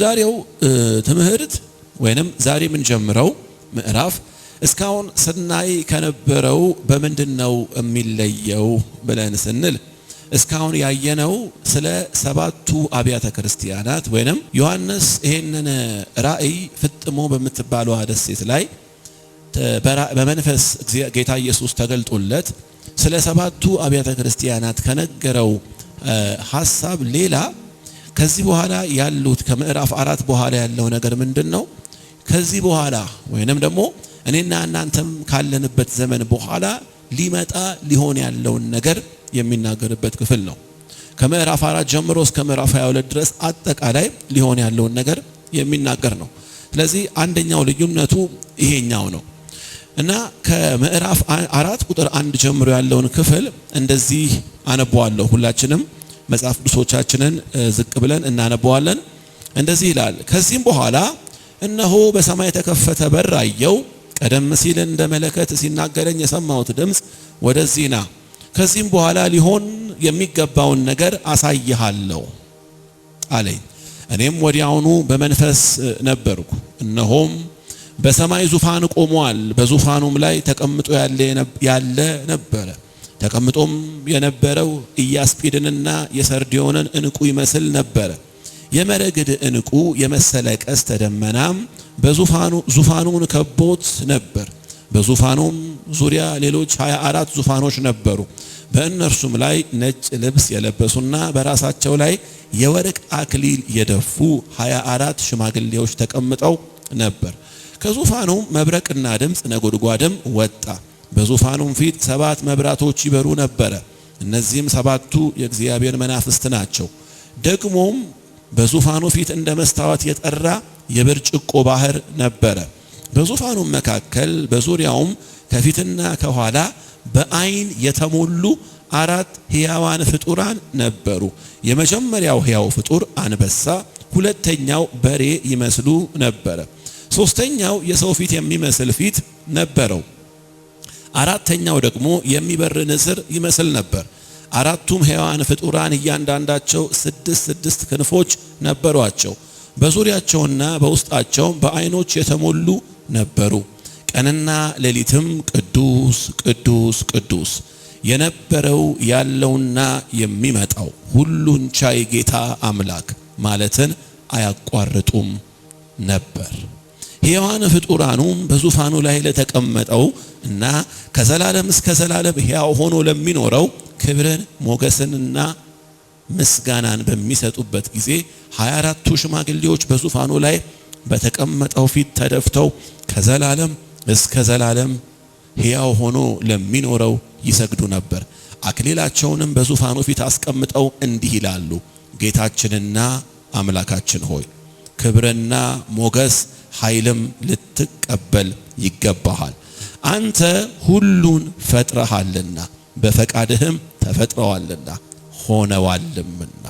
ዛሬው ትምህርት ወይንም ዛሬ ምን ጀምረው ምዕራፍ እስካሁን ስናይ ከነበረው በመንድነው የሚለየው ብለን ስንል እስካሁን ያየነው ስለ ሰባቱ አብያተ ክርስቲያናት ወይንም ዮሐንስ ይሄንን ራእይ ፍጥሞ በምትባለው ደሴት ላይ በመንፈስ ጌታ ኢየሱስ ተገልጦለት ስለ ሰባቱ አብያተ ክርስቲያናት ከነገረው ሐሳብ ሌላ ከዚህ በኋላ ያሉት ከምዕራፍ 4 በኋላ ያለው ነገር ምንድነው? ከዚህ በኋላ ወይንም ደግሞ እኔና እናንተም ካለንበት ዘመን በኋላ ሊመጣ ሊሆን ያለውን ነገር የሚናገርበት ክፍል ነው። ከምዕራፍ 4 ጀምሮ እስከ ምዕራፍ 22 ድረስ አጠቃላይ ሊሆን ያለውን ነገር የሚናገር ነው። ስለዚህ አንደኛው ልዩነቱ ይሄኛው ነው እና ከምዕራፍ 4 ቁጥር 1 ጀምሮ ያለውን ክፍል እንደዚህ አነበዋለሁ። ሁላችንም መጽሐፍ ቅዱሶቻችንን ዝቅ ብለን እናነበዋለን። እንደዚህ ይላል። ከዚህም በኋላ እነሆ በሰማይ የተከፈተ በር አየሁ። ቀደም ሲል እንደ መለከት ሲናገረኝ የሰማሁት ድምፅ ወደዚህ ና፣ ከዚህም በኋላ ሊሆን የሚገባውን ነገር አሳይሃለሁ አለኝ። እኔም ወዲያውኑ በመንፈስ ነበርኩ፣ እነሆም በሰማይ ዙፋን ቆሟል፣ በዙፋኑም ላይ ተቀምጦ ያለ ነበረ። ተቀምጦም የነበረው ኢያስጲድንና የሰርዲዮንን ዕንቁ ይመስል ነበረ። የመረግድ ዕንቁ የመሰለ ቀስተ ደመናም ዙፋኑን ከቦት ነበር። በዙፋኑም ዙሪያ ሌሎች 24 ዙፋኖች ነበሩ። በእነርሱም ላይ ነጭ ልብስ የለበሱና በራሳቸው ላይ የወርቅ አክሊል የደፉ 24 ሽማግሌዎች ተቀምጠው ነበር። ከዙፋኑም መብረቅና ድምፅ ነጎድጓድም ወጣ። በዙፋኑም ፊት 7 መብራቶች ይበሩ ነበረ። እነዚህም 7ቱ የእግዚአብሔር መናፍስት ናቸው። ደግሞም በዙፋኑ ፊት እንደ መስታወት የጠራ የብርጭቆ ባህር ነበረ። በዙፋኑም መካከል በዙሪያውም ከፊትና ከኋላ በአይን የተሞሉ 4 ሕያዋን ፍጡራን ነበሩ። የመጀመሪያው ሕያው ፍጡር አንበሳ፣ ሁለተኛው በሬ ይመስሉ ነበረ። ሶስተኛው የሰው ፊት የሚመስል ፊት ነበረው። አራተኛው ደግሞ የሚበር ንስር ይመስል ነበር። 4ቱም ሕያዋን ፍጡራን እያንዳንዳቸው 6 ክንፎች ነበሯቸው። በዙሪያቸውና በውስጣቸው በአይኖች የተሞሉ ነበሩ። ቀንና ሌሊትም ቅዱስ ቅዱስ ቅዱስ የነበረው ያለውና የሚመጣው ሁሉን ቻይ ጌታ አምላክ ማለትን አያቋርጡም ነበር። ሕያዋን ፍጡራኑም በዙፋኑ ላይ ለተቀመጠው እና ከዘላለም እስከ ዘላለም ሕያው ሆኖ ለሚኖረው ክብርን ሞገስንና ምስጋናን በሚሰጡበት ጊዜ 24ቱ ሽማግሌዎች በዙፋኑ ላይ በተቀመጠው ፊት ተደፍተው ከዘላለም እስከ ዘላለም ሕያው ሆኖ ለሚኖረው ይሰግዱ ነበር። አክሊላቸውንም በዙፋኑ ፊት አስቀምጠው እንዲህ ይላሉ፣ ጌታችንና አምላካችን ሆይ ክብርና ሞገስ ኃይልም ልትቀበል ይገባሃል። አንተ ሁሉን ፈጥረሃልና በፈቃድህም ተፈጥረዋልና ሆነዋልምና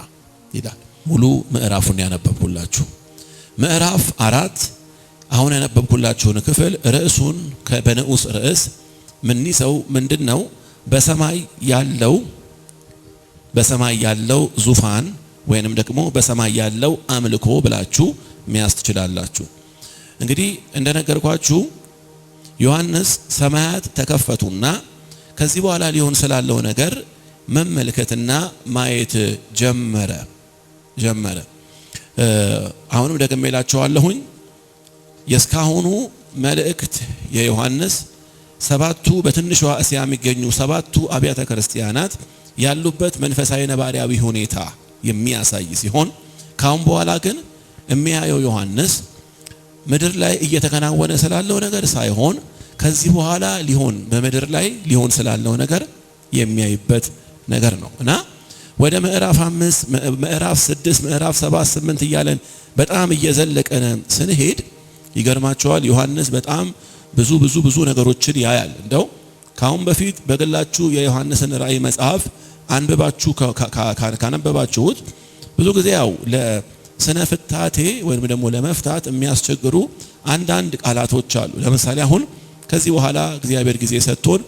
ይላል። ሙሉ ምዕራፉን ያነበብኩላችሁ ምዕራፍ 4 አሁን ያነበብኩላችሁን ክፍል ርዕሱን በንዑስ ርዕስ ምን ይሰው ምንድነው? በሰማይ ያለው ዙፋን ወይንም ደግሞ በሰማይ ያለው አምልኮ ብላችሁ መያዝ ትችላላችሁ። እንግዲህ እንደነገርኳችሁ ዮሐንስ ሰማያት ተከፈቱና ከዚህ በኋላ ሊሆን ስላለው ነገር መመልከትና ማየት ጀመረ። አሁንም ደግሜ እላችኋለሁኝ የስካሁኑ መልእክት የዮሐንስ 7ቱ በትንሿ እስያ የሚገኙ 7ቱ አብያተ ክርስቲያናት ያሉበት መንፈሳዊ ነባሪያዊ ሁኔታ የሚያሳይ ሲሆን ካሁን በኋላ ግን የሚያየው ዮሐንስ ምድር ላይ እየተከናወነ ስላለው ነገር ሳይሆን ከዚህ በኋላ በምድር ላይ ሊሆን ስላለው ነገር የሚያይበት ነገር ነው እና ወደ ምዕራፍ 5 ምዕራፍ 6 ምዕራፍ 7 8 እያለን በጣም እየዘለቀን ስንሄድ ይገርማቸዋል። ዮሐንስ በጣም ብዙ ነገሮችን ያያል። እንደው ካሁን በፊት በግላችሁ የዮሐንስን ራእይ መጽሐፍ አንብባችሁ ካነበባችሁት ብዙ ጊዜ ያው ለስነ ፍታቴ ወይም ደግሞ ለመፍታት የሚያስቸግሩ አንዳንድ ቃላቶች አሉ። ለምሳሌ አሁን ከዚህ በኋላ እግዚአብሔር ጊዜ ሰጥቶን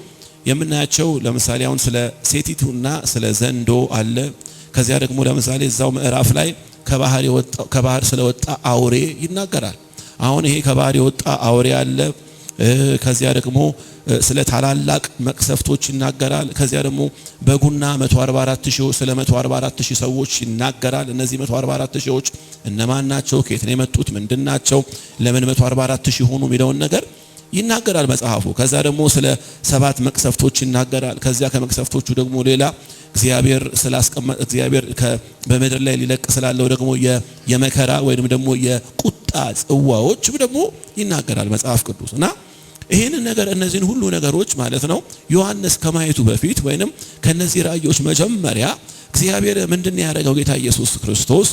የምናያቸው ለምሳሌ አሁን ስለ ሴቲቱና ስለ ዘንዶ አለ። ከዚያ ደግሞ ለምሳሌ እዛው ምዕራፍ ላይ ከባህር ስለወጣ አውሬ ይናገራል። አሁን ይሄ ከባህር የወጣ አውሬ አለ። ከዚያ ደግሞ ስለ ታላላቅ መቅሰፍቶች ይናገራል። ከዚያ ደግሞ በጉና 144000 ስለ 144000 ሰዎች ይናገራል። እነዚህ 144000 እነማን ናቸው? ከየት ነው የመጡት? ምንድናቸው? ለምን 144000 ሆኑ የሚለውን ነገር ይናገራል መጽሐፉ። ከዛ ደግሞ ስለ 7 መቅሰፍቶች ይናገራል። ከዚያ ከመቅሰፍቶቹ ደግሞ ሌላ እግዚአብሔር በምድር ላይ ሊለቅ ስላለው ደግሞ የመከራ ወይንም ደግሞ የቁጣ ጽዋዎች ደግሞ ይናገራል መጽሐፍ ቅዱስ። እና ይሄንን ነገር እነዚህን ሁሉ ነገሮች ማለት ነው ዮሐንስ ከማየቱ በፊት ወይንም ከነዚህ ራእዮች መጀመሪያ እግዚአብሔር ምንድነው ያደረገው? ጌታ ኢየሱስ ክርስቶስ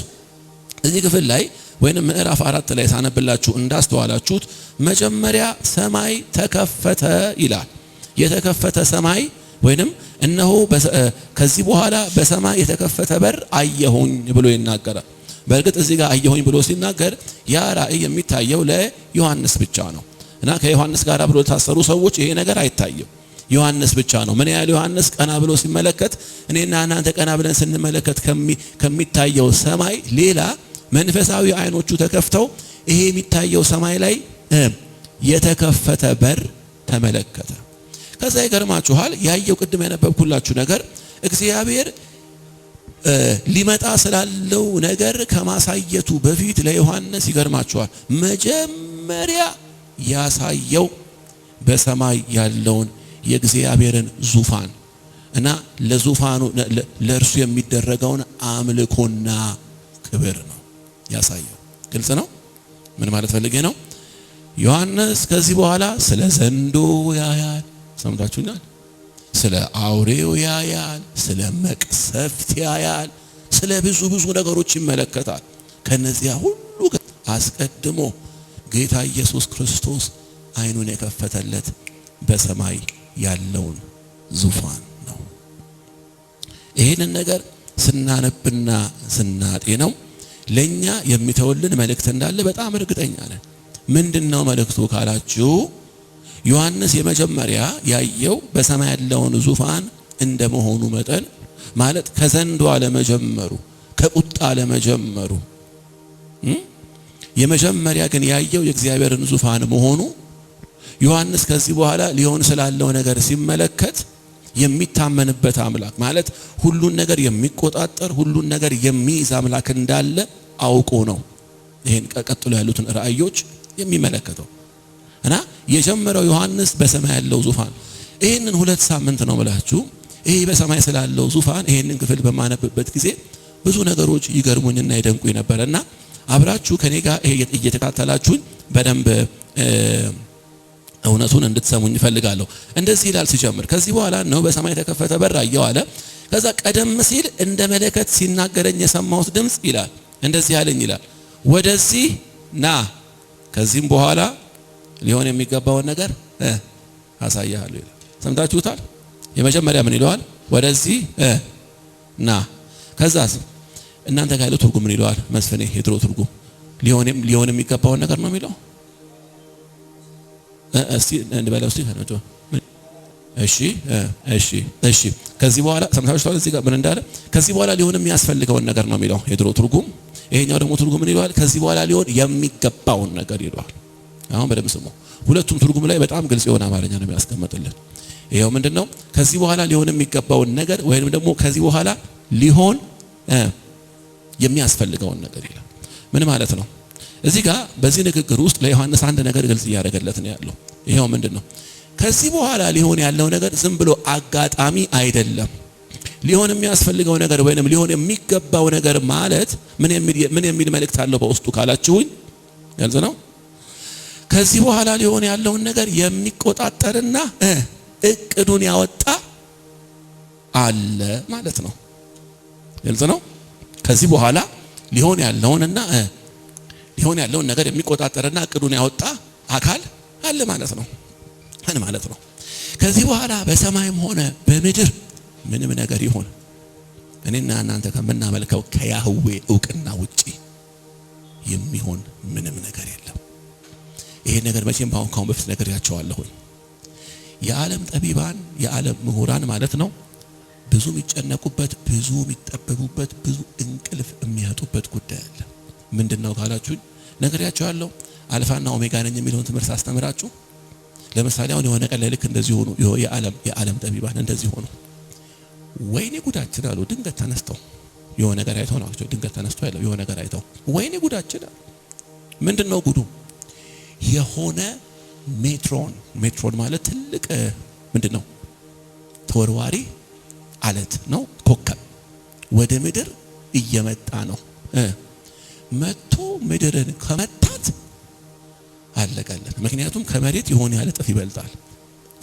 እዚህ ክፍል ላይ ወይንም ምዕራፍ 4 ላይ ሳነብላችሁ እንዳስተዋላችሁት መጀመሪያ ሰማይ ተከፈተ ይላል። የተከፈተ ሰማይ ወይንም እነሆ ከዚህ በኋላ በሰማይ የተከፈተ በር አየሁኝ ብሎ ይናገራል። በእርግጥ እዚህ ጋር አየሁኝ ብሎ ሲናገር ያ ራእይ የሚታየው ለዮሐንስ ብቻ ነው እና ከዮሐንስ ጋር አብሮ ታሰሩ ሰዎች ይሄ ነገር አይታየም። ዮሐንስ ብቻ ነው። ምን ያህል ዮሐንስ ቀና ብሎ ሲመለከት እኔና እናንተ ቀና ብለን ስንመለከት ከሚታየው ሰማይ ሌላ መንፈሳዊ አይኖቹ ተከፍተው ይሄ የሚታየው ሰማይ ላይ የተከፈተ በር ተመለከተ። ከዛ ይገርማችኋል ያየው ቅድም ያነበብኩላችሁ ነገር እግዚአብሔር ሊመጣ ስላለው ነገር ከማሳየቱ በፊት ለዮሐንስ ይገርማችኋል መጀመሪያ ያሳየው በሰማይ ያለውን የእግዚአብሔርን ዙፋን እና ለዙፋኑ ለእርሱ የሚደረገውን አምልኮና ክብር ነው ያሳየው። ግልጽ ነው። ምን ማለት ፈልጌ ነው? ዮሐንስ ከዚህ በኋላ ስለ ዘንዶ ያያል፣ ሰምታችሁኛል። ስለ አውሬው ያያል፣ ስለ መቅሰፍት ያያል፣ ስለ ብዙ ነገሮች ይመለከታል። ከነዚያ ሁሉ አስቀድሞ ጌታ ኢየሱስ ክርስቶስ አይኑን የከፈተለት በሰማይ ያለውን ዙፋን ነው። ይሄንን ነገር ስናነብና ስናጤነው ለኛ የሚተወልን መልእክት እንዳለ በጣም እርግጠኛ ነን። ምንድነው መልእክቱ ካላችሁ ዮሐንስ የመጀመሪያ ያየው በሰማይ ያለውን ዙፋን እንደመሆኑ መጠን ማለት ከዘንዶ አለመጀመሩ ከቁጣ አለመጀመሩ የመጀመሪያ ግን ያየው የእግዚአብሔርን ዙፋን መሆኑ ዮሐንስ ከዚህ በኋላ ሊሆን ስላለው ነገር ሲመለከት የሚታመንበት አምላክ ማለት ሁሉን ነገር የሚቆጣጠር ሁሉን ነገር የሚይዝ አምላክ እንዳለ አውቆ ነው ይሄን ቀጥሎ ያሉትን ራእዮች የሚመለከተው። እና የጀመረው ዮሐንስ በሰማይ ያለው ዙፋን ይሄንን 2 ሳምንት ነው ብላችሁ ይሄ በሰማይ ስላለው ዙፋን ይሄንን ክፍል በማነብበት ጊዜ ብዙ ነገሮች ይገርሙኝና ይደንቁኝ ነበርና አብራችሁ ከኔ ጋር እየተካተላችሁኝ በደንብ እውነቱን እንድትሰሙኝ ፈልጋለሁ። እንደዚህ ይላል ሲጀምር ከዚህ በኋላ ነው በሰማይ ተከፈተ በር አየሁ አለ። ከዛ ቀደም ሲል እንደ መለከት ሲናገረኝ የሰማሁት ድምጽ ይላል እንደዚህ ያለኝ ይላል ወደዚህ ና ከዚህም በኋላ ሊሆን የሚገባውን ነገር አሳያለሁ ይላል። ሰምታችሁታል? የመጀመሪያ ምን ይለዋል? ወደዚህ ና። ከዛስ እናንተ ጋር ያለው ትርጉም ምን ይለዋል? መስፈኔ የድሮ ትርጉም ሊሆን የሚገባውን ነገር ነው የሚለው። እስቲ እንበለው እስቲ ከነጆ እሺ ከዚህ በኋላ ሰምታችኋል? እዚህ ጋር ምን እንዳለ ከዚህ በኋላ ሊሆን የሚያስፈልገውን ነገር ነው የሚለው የድሮ ትርጉም። ይሄኛው ደግሞ ትርጉም ምን ይለዋል? ከዚህ በኋላ ሊሆን የሚገባውን ነገር ይለዋል። አሁን በደምብ ስሙ። ሁለቱም ትርጉም ላይ በጣም ግልጽ የሆነ አማርኛ ነው የሚያስቀምጥልን። ይሄው ምንድነው? ከዚህ በኋላ ሊሆን የሚገባውን ነገር ወይንም ደግሞ ከዚህ በኋላ ሊሆን የሚያስፈልገውን ነገር ይላል። ምን ማለት ነው? እዚህ ጋር በዚህ ንግግር ውስጥ ለዮሐንስ አንድ ነገር ግልጽ እያደረገለት ነው ያለው። ይሄው ምንድነው? ከዚህ በኋላ ሊሆን ያለው ነገር ዝም ብሎ አጋጣሚ አይደለም። ሊሆን የሚያስፈልገው ነገር ወይንም ሊሆን የሚገባው ነገር ማለት ምን የሚል መልእክት አለው በውስጡ ካላችሁኝ ግልጽ ነው። ከዚህ በኋላ ሊሆን ያለውን ነገር የሚቆጣጠርና እቅዱን ያወጣ አለ ማለት ነው። ግልጽ ነው። ከዚህ በኋላ ሊሆን ያለውን ነገር የሚቆጣጠርና እቅዱን ያወጣ አካል አለ ማለት ነው። ምን ማለት ነው? ከዚህ በኋላ በሰማይም ሆነ በምድር ምንም ነገር ይሁን እኔና እናንተ ከምናመልከው ከያህዌ እውቅና ውጪ የሚሆን ምንም ነገር የለም። ይሄ ነገር መቼም ካሁን በፊት ነግሬያቸዋለሁ። የዓለም ጠቢባን የዓለም ምሁራን ማለት ነው ብዙ የሚጨነቁበት፣ ብዙ የሚጠበቡበት፣ ብዙ እንቅልፍ የሚያጡበት ጉዳይ አለ። ምንድነው ካላችሁኝ ነግሬያችኋለሁ። አልፋና ኦሜጋ ነኝ የሚለውን ትምህርት አስተምራችሁ ለምሳሌ አሁን የሆነ ቀን ላይ ልክ እንደዚህ ሆኑ የዓለም ጠቢባን እንደዚህ ሆኑ። ወይኔ ጉዳችን አሉ። ድንገት ተነስተው የሆነ ነገር አይተው ነው ድንገት ተነስተው ያለው የሆነ ነገር አይተው ወይኔ ጉዳችን አሉ። ምንድነው ጉዱ? የሆነ ሜትሮን ማለት ትልቅ ምንድነው ተወርዋሪ አለት ነው፣ ኮከብ ወደ ምድር እየመጣ ነው። መጥቶ ምድርን ከመታት አለቀለን። ምክንያቱም ከመሬት የሆነ ያለ እጥፍ ይበልጣል።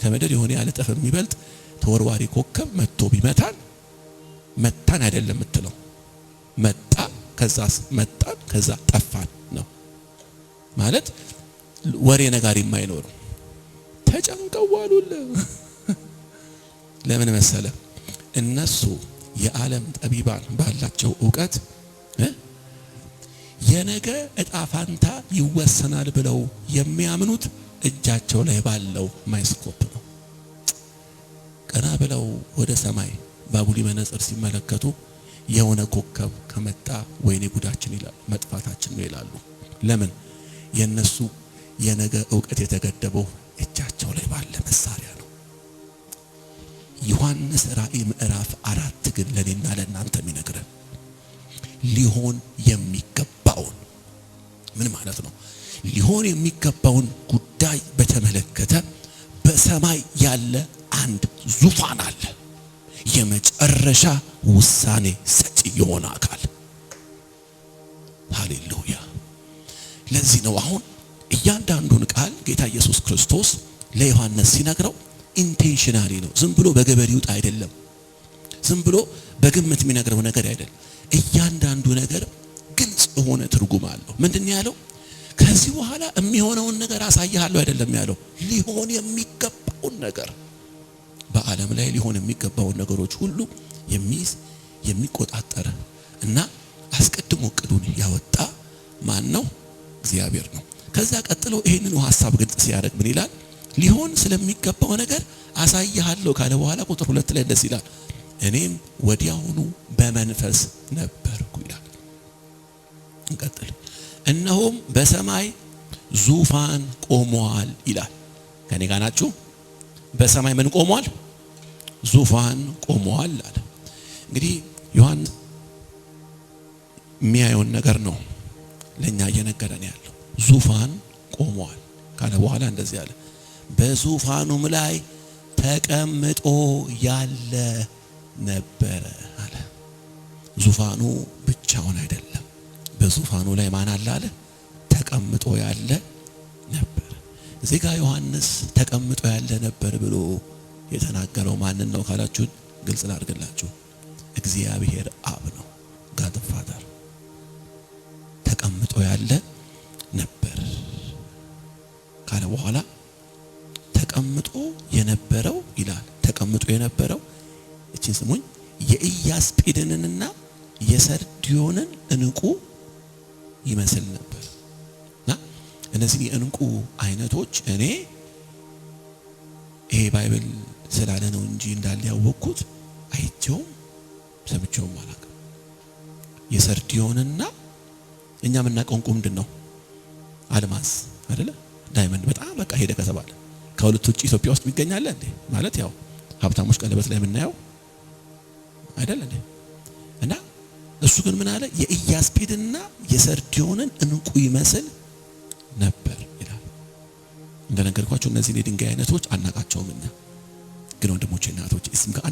ከምድር የሆነ ያለ እጥፍ የሚበልጥ ተወርዋሪ ኮከብ መጥቶ ቢመታን መታን አይደለም የምትለው መጣ ከዛ ጠፋን ነው ማለት። ወሬ ነጋሪ የማይኖር ተጨንቀው ዋሉል። ለምን መሰለ? እነሱ የዓለም ጠቢባን ባላቸው ዕውቀት የነገ እጣ ፋንታ ይወሰናል ብለው የሚያምኑት እጃቸው ላይ ባለው ማይስኮፕ ነው። ቀና ብለው ወደ ሰማይ ባቡሊ መነጽር ሲመለከቱ የሆነ ኮከብ ከመጣ ወይኔ ጉዳችን ይላል፣ መጥፋታችን ነው ይላሉ። ለምን? የነሱ የነገ ዕውቀት የተገደበው እጃቸው ላይ ባለ መሳሪያ ነው። ዮሐንስ ራእይ ምዕራፍ 4 ግን ለኔና ለእናንተ የሚነግረን ሊሆን የሚገባውን ምን ማለት ነው? ሊሆን የሚገባውን ጉዳይ በተመለከተ በሰማይ ያለ አንድ ዙፋን አለ፣ የመጨረሻ ውሳኔ ሰጪ የሆነ አካል። ሃሌሉያ! ለዚህ ነው አሁን እያንዳንዱን ቃል ጌታ ኢየሱስ ክርስቶስ ለዮሐንስ ሲነግረው ኢንቴንሽናሊ ነው። ዝም ብሎ በገበሬ ውጣ አይደለም፣ ዝም ብሎ በግምት የሚነግረው ነገር አይደለም። እያንዳንዱ ነገር ግልጽ የሆነ ትርጉም አለው። ምንድነው ያለው? ከዚህ በኋላ የሚሆነውን ነገር አሳያለሁ አይደለም ያለው፣ ሊሆን የሚገባውን ነገር በዓለም ላይ ሊሆን የሚገባውን ነገሮች ሁሉ የሚይዝ የሚቆጣጠር እና አስቀድሞ እቅዱን ያወጣ ማን ነው? እግዚአብሔር ነው። ከዛ ቀጥሎ ይሄንን ሐሳብ ግልጽ ሲያደርግ ምን ይላል? ሊሆን ስለሚገባው ነገር አሳያለሁ ካለ በኋላ ቁጥር 2 ላይ እንደዚህ ይላል፣ እኔም ወዲያውኑ በመንፈስ ነበርኩ ይላል። እንቀጥል። እነሆም በሰማይ ዙፋን ቆሟል ይላል። ከኔ ጋር ናችሁ? በሰማይ ምን ቆሟል? ዙፋን ቆሟል አለ። እንግዲህ ዮሐንስ የሚያየውን ነገር ነው ለኛ እየነገረን ያለው። ዙፋን ቆሟል ካለ በኋላ እንደዚህ አለ፣ በዙፋኑም ላይ ተቀምጦ ያለ ነበረ አለ። ዙፋኑ ብቻውን አይደለም፣ በዙፋኑ ላይ ማን አለ አለ? ተቀምጦ ያለ ነበር። እዚህ ጋር ዮሐንስ ተቀምጦ ያለ ነበር ብሎ የተናገረው ማንን ነው ካላችሁ ግልጽ ላድርግላችሁ፣ እግዚአብሔር አብ ነው። ጋድ ፋደር ተቀምጦ ያለ ነበር ካለ በኋላ ተቀምጦ የነበረው ይላል። ተቀምጦ የነበረው እቺን ስሙኝ፣ የኢያስጲድንና የሰርዲዮንን እንቁ ይመስል ነበር። እነዚህ የእንቁ አይነቶች እኔ ይሄ ባይብል ስላለ ነው እንጂ እንዳለ ያወቅኩት አይቼውም ሰምቼውም አላውቅም። የሰርዲዮንና እኛ የምናውቀው እንቁ ምንድነው? አልማዝ አይደለ? ዳይመንድ በጣም በቃ ሄደ ከተባለ ከሁለት ውጪ ኢትዮጵያ ውስጥ ይገኛል እንዴ? ማለት ያው ሀብታሞች ቀለበት ላይ የምናየው አይደል እንዴ? እና እሱ ግን ምን አለ? የኢያስጲድንና የሰርዲዮንን እንቁ ይመስል ነበር ይላል። እንደነገርኳችሁ እነዚህ የድንጋይ አይነቶች አናቃቸውም እኛ። ግን ወንድሞቼ እና እህቶቼ እስም ጋር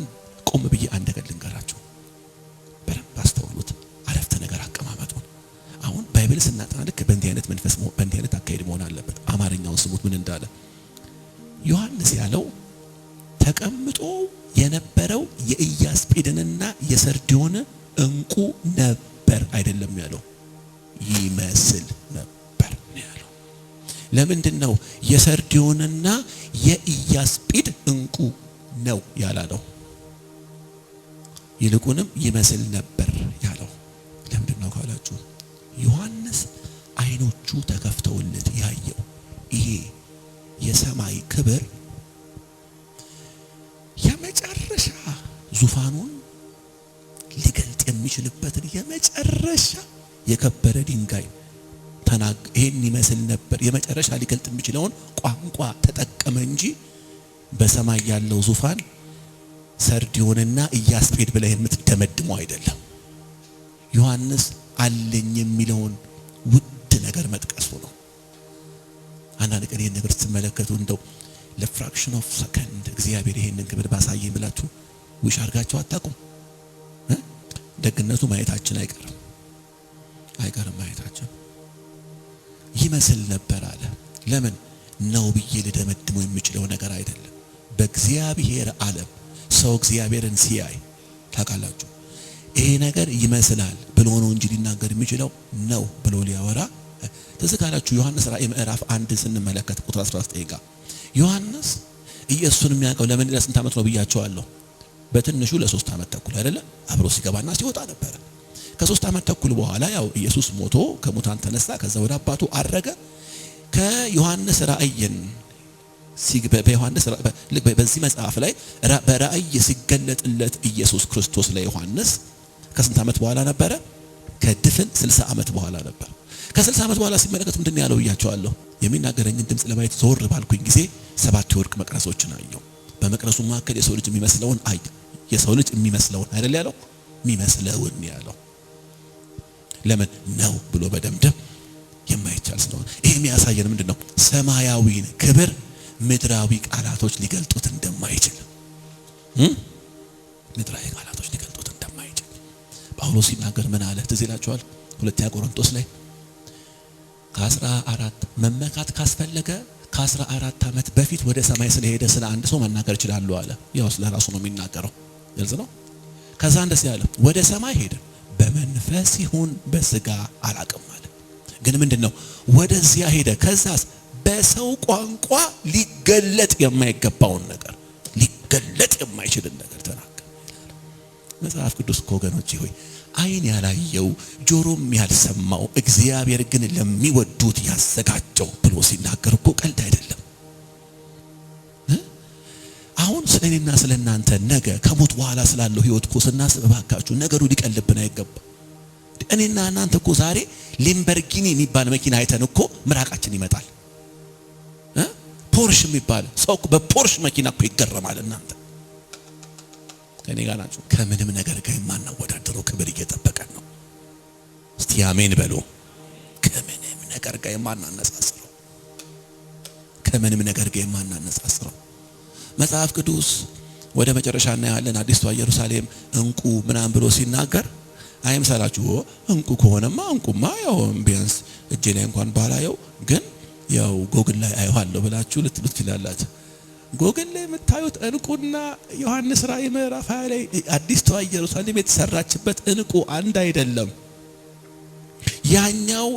ቆም ብዬ አንድ ነገር ልንገራችሁ። በደንብ አስተውሉት አረፍተ ነገር አቀማመጡን። አሁን ባይብል ስናጠና ልክ በእንዲህ አይነት መንፈስ በእንዲህ አይነት አካሄድ መሆን አለበት። አማርኛውን ስሙት ምን እንዳለ ዮሐንስ ያለው ተቀምጦ የነበረው የኢያስጲድንና የሰርዲዮን እንቁ ነበር አይደለም ያለው፣ ይመስል ነበር ያለው። ለምንድን ነው የሰርዲዮንና የኢያስጲድ እንቁ ነው ያላለው? ይልቁንም ይመስል ነበር ያለው። ለምንድን ነው ካላችሁ ዮሐንስ አይኖቹ ተከፍተውለት ያየው ይሄ የሰማይ ክብር የመጨረሻ ዙፋኑን ሊገልጥ የሚችልበትን የመጨረሻ የከበረ ድንጋይ ይሄን ይመስል ነበር። የመጨረሻ ሊገልጥ የሚችለውን ቋንቋ ተጠቀመ እንጂ በሰማይ ያለው ዙፋን ሰርዲዮንና ኢያስጲድ ብለህ የምትደመድመው አይደለም። ዮሐንስ አለኝ የሚለውን ውድ ነገር መጥቀሱ ነው። አንዳንድ ቀን ይሄን ነገር ስትመለከቱ እንደው ለፍራክሽን ኦፍ ሰከንድ እግዚአብሔር ይሄንን ክብር ባሳየኝ ብላችሁ ውሽ አድርጋችሁ አታውቁም? ደግነቱ ማየታችን አይቀርም ማየታችን። ይመስል ነበር አለ። ለምን ነው ብዬ ልደመድመው የምችለው ነገር አይደለም። በእግዚአብሔር ዓለም ሰው እግዚአብሔርን ሲያይ ታውቃላችሁ፣ ይሄ ነገር ይመስላል ብሎ ነው እንጂ ሊናገር የሚችለው ነው ብሎ ሊያወራ ተዘካላችሁ። ዮሐንስ ራእይ ምዕራፍ 1 ስንመለከት ቁጥር 19 ጋር ዮሐንስ ኢየሱስን የሚያውቀው ለምን ለስንት ዓመት ነው ብያቸዋለሁ? በትንሹ ለ3 ዓመት ተኩል አይደለ? አብሮ ሲገባና ሲወጣ ነበር። ከ3 ዓመት ተኩል በኋላ ያው ኢየሱስ ሞቶ ከሙታን ተነሳ፣ ከዛ ወደ አባቱ አረገ። ከዮሐንስ ራእይን በዮሐንስ በዚህ መጽሐፍ ላይ በራእይ ሲገለጥለት ኢየሱስ ክርስቶስ ለዮሐንስ ከስንት ዓመት በኋላ ነበረ? ከድፍን 60 ዓመት በኋላ ነበር። ከ60 ዓመት በኋላ ሲመለከት ምንድነው ያለው ብያቸዋለሁ? የሚናገረኝን ድምጽ ለማየት ዞር ባልኩኝ ጊዜ 7 የወርቅ መቅረዞችን አየሁ። በመቅረዙ መካከል የሰው ልጅ የሚመስለውን የሰው ልጅ የሚመስለውን አይደል ያለው? የሚመስለውን ያለው ለምን ነው ብሎ በደምደም የማይቻል ስለሆነ ይሄ የሚያሳየን ምንድነው? ሰማያዊን ክብር ምድራዊ ቃላቶች ሊገልጡት እንደማይችል ምድራዊ ቃላቶች ሊገልጡት እንደማይችል ጳውሎስ ሲናገር ምን አለ ትዝ ይላችኋል? ሁለተኛ ቆሮንቶስ ላይ ከ14 መመካት ካስፈለገ ከ14 ዓመት በፊት ወደ ሰማይ ስለሄደ ስለ አንድ ሰው መናገር ይችላል አለ። ያው ስለራሱ ነው የሚናገረው፣ ግልጽ ነው። ከዛ እንደዚህ ያለ ወደ ሰማይ ሄደ፣ በመንፈስ ይሁን በስጋ አላቅም አለ። ግን ምንድነው ወደዚያ ሄደ፣ ከዛስ በሰው ቋንቋ ሊገለጥ የማይገባውን ነገር ሊገለጥ የማይችልን ነገር ተናገረ። መጽሐፍ ቅዱስ ወገኖቼ ሆይ አይን ያላየው ጆሮም ያልሰማው እግዚአብሔር ግን ለሚወዱት ያዘጋጀው ብሎ ሲናገር እኮ ቀልድ አይደለም። አሁን ስለኔና ስለናንተ ነገ ከሞት በኋላ ስላለው ህይወት እኮ ስናስብ እባካችሁ ነገሩ ሊቀልብን አይገባ። እኔና እናንተ እኮ ዛሬ ሊምበርጊኒ የሚባል መኪና አይተን እኮ ምራቃችን ይመጣል። ፖርሽ የሚባል ሰው በፖርሽ መኪና እኮ ይገረማል። እናንተ ከኔ ጋር ናችሁ። ከምንም ነገር ጋር የማናወዳደረው ክብር እየጠበቀን ነው። እስቲ አሜን በሉ። ከምንም ነገር ጋር የማናነጻጽረው ከምንም ነገር ጋር የማናነጻጽረው መጽሐፍ ቅዱስ ወደ መጨረሻ እናያለን። አዲስቷ ኢየሩሳሌም እንቁ ምናምን ብሎ ሲናገር አይምሰላችሁ። እንቁ ከሆነማ እንቁማ ያው ቢያንስ እጄ ላይ እንኳን ባላየው ግን ያው ጎግል ላይ አይዋለሁ ብላችሁ ልትሉት ትችላላችሁ። ጎግል ላይ የምታዩት እንቁና ዮሐንስ ራእይ ምዕራፍ 20 ላይ አዲስቷ ኢየሩሳሌም የተሰራችበት እንቁ አንድ አይደለም። ያኛው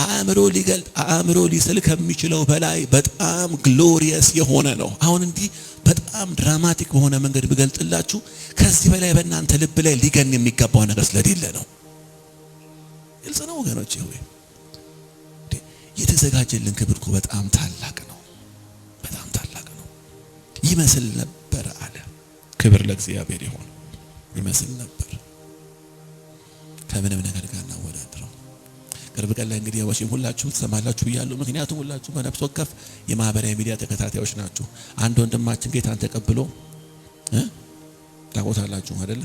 አእምሮ ሊስል ከሚችለው በላይ በጣም ግሎሪየስ የሆነ ነው። አሁን እንዲህ በጣም ድራማቲክ በሆነ መንገድ ብገልጥላችሁ ከዚህ በላይ በእናንተ ልብ ላይ ሊገን የሚገባው ነገር ስለሌለ ነው። ግልጽ ነው ወገኖቼ ሆይ የተዘጋጀልን ክብር እኮ በጣም ታላቅ ነው። በጣም ታላቅ ነው። ይመስል ነበር አለ። ክብር ለእግዚአብሔር ይሁን። ይመስል ነበር ከምንም ነገር ጋር እናወዳድረው። ቅርብ ቀን ላይ እንግዲህ ወሽም ሁላችሁ ትሰማላችሁ ብያለሁ። ምክንያቱም ሁላችሁ በነፍስ ወከፍ የማህበራዊ ሚዲያ ተከታታዮች ናችሁ። አንድ ወንድማችን ጌታን ተቀብሎ ታውቁታላችሁ አይደለ?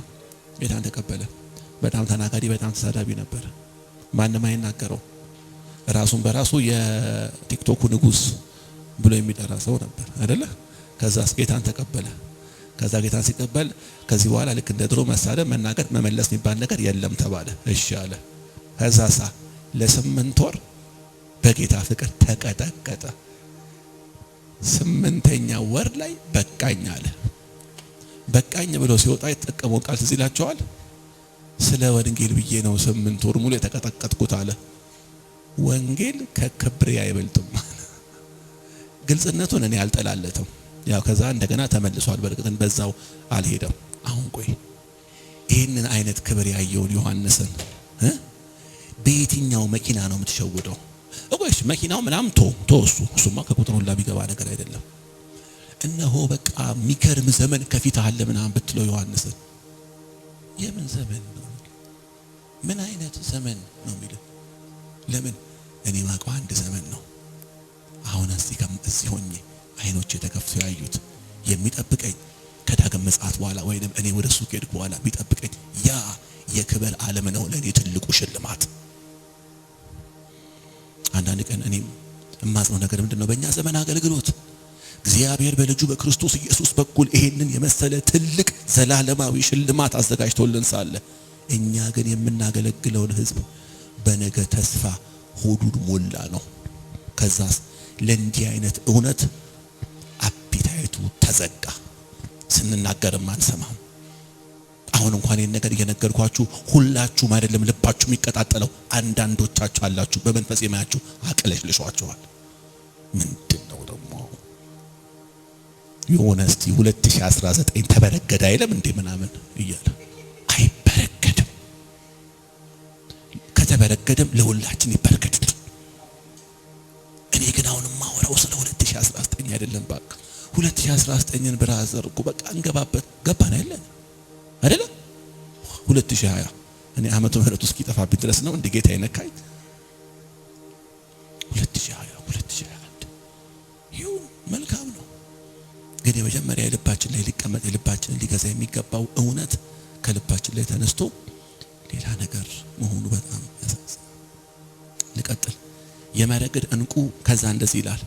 ጌታን ተቀበለ። በጣም ተናጋሪ፣ በጣም ተሳዳቢ ነበር። ማንም አይናገረው። ራሱን በራሱ የቲክቶኩ ንጉስ ብሎ የሚጠራ ሰው ነበር አይደለ? ከዛስ ጌታን ተቀበለ። ከዛ ጌታን ሲቀበል ከዚህ በኋላ ልክ እንደ ድሮ መሳደብ፣ መናገር፣ መመለስ የሚባል ነገር የለም ተባለ። እሺ አለ። ከዛሳ ለ8 ወር በጌታ ፍቅር ተቀጠቀጠ። 8ኛ ወር ላይ በቃኝ አለ። በቃኝ ብሎ ሲወጣ የተጠቀመው ቃል ትዝ ይላችኋል? ስለ ወንጌል ብዬ ነው 8 ወር ሙሉ የተቀጠቀጥኩት አለ። ወንጌል ከክብር አይበልጥም። ግልጽነቱን እኔ አልጠላለትም። ያው ከዛ እንደገና ተመልሷል። በርግጥን በዛው አልሄደም። አሁን ቆይ ይሄንን አይነት ክብር ያየውን ዮሐንስን በየትኛው መኪና ነው የምትሸውደው? እሺ መኪናው ምናምን እሱማ ከቁጥር ሁላ ቢገባ ነገር አይደለም። እነሆ በቃ የሚገርም ዘመን ከፊት አለ ምናምን ብትለው ዮሐንስን የምን ዘመን ነው? ምን አይነት ዘመን ነው የሚለው? ለምን እኔ ማውቀው አንድ ዘመን ነው። አሁን እዚህ ሆኜ አይኖቼ ተከፍተው ያዩት የሚጠብቀኝ ከዳግም ምጽአት በኋላ ወይንም እኔ ወደሱ ከሄድኩ በኋላ የሚጠብቀኝ ያ የክብር ዓለም ነው ለኔ ትልቁ ሽልማት። አንዳንድ ቀን እኔም እማጽነው ነገር ምንድነው? በእኛ ዘመን አገልግሎት እግዚአብሔር በልጁ በክርስቶስ ኢየሱስ በኩል ይሄንን የመሰለ ትልቅ ዘላለማዊ ሽልማት አዘጋጅቶልን ሳለ እኛ ግን የምናገለግለውን ሕዝብ በነገ ተስፋ ሆዱን ሞላ ነው። ከዛስ ለእንዲህ አይነት እውነት አፒታይቱ ተዘጋ። ስንናገርም አንሰማም። አሁን እንኳን ይሄን ነገር እየነገርኳችሁ ሁላችሁም አይደለም ልባችሁ የሚቀጣጠለው፣ አንዳንዶቻችሁ አላችሁ በመንፈስ የማያችሁ አቀለሽልሿቸዋል። ምንድነው ደግሞ የሆነ እስቲ 2019 ተበረገደ አይለም እንዴ ምናምን እያለ አይበረገድም። ከተበረገደም ለሁላችን ይበረገድልን። እኔ ግን አሁን ማወራው ስለ 2019 አይደለም። ባክ 2019ን ብራዘር እኮ በቃ እንገባበት ገባን አይደል? 2020 እኔ ዓመቱ ምህረቱ እስኪጠፋብኝ ድረስ ነው እንደ ጌታ ይነካኝ። 2021 ይሁን መልካም ነው። ግን የመጀመሪያ ልባችን ላይ ሊቀመጥ ልባችንን ሊገዛ የሚገባው እውነት ከልባችን ላይ ተነስቶ ሌላ ነገር መሆኑ በጣም ያሳዝናል። ልቀጥል። የመረግድ እንቁ ከዛ እንደዚህ ይላል።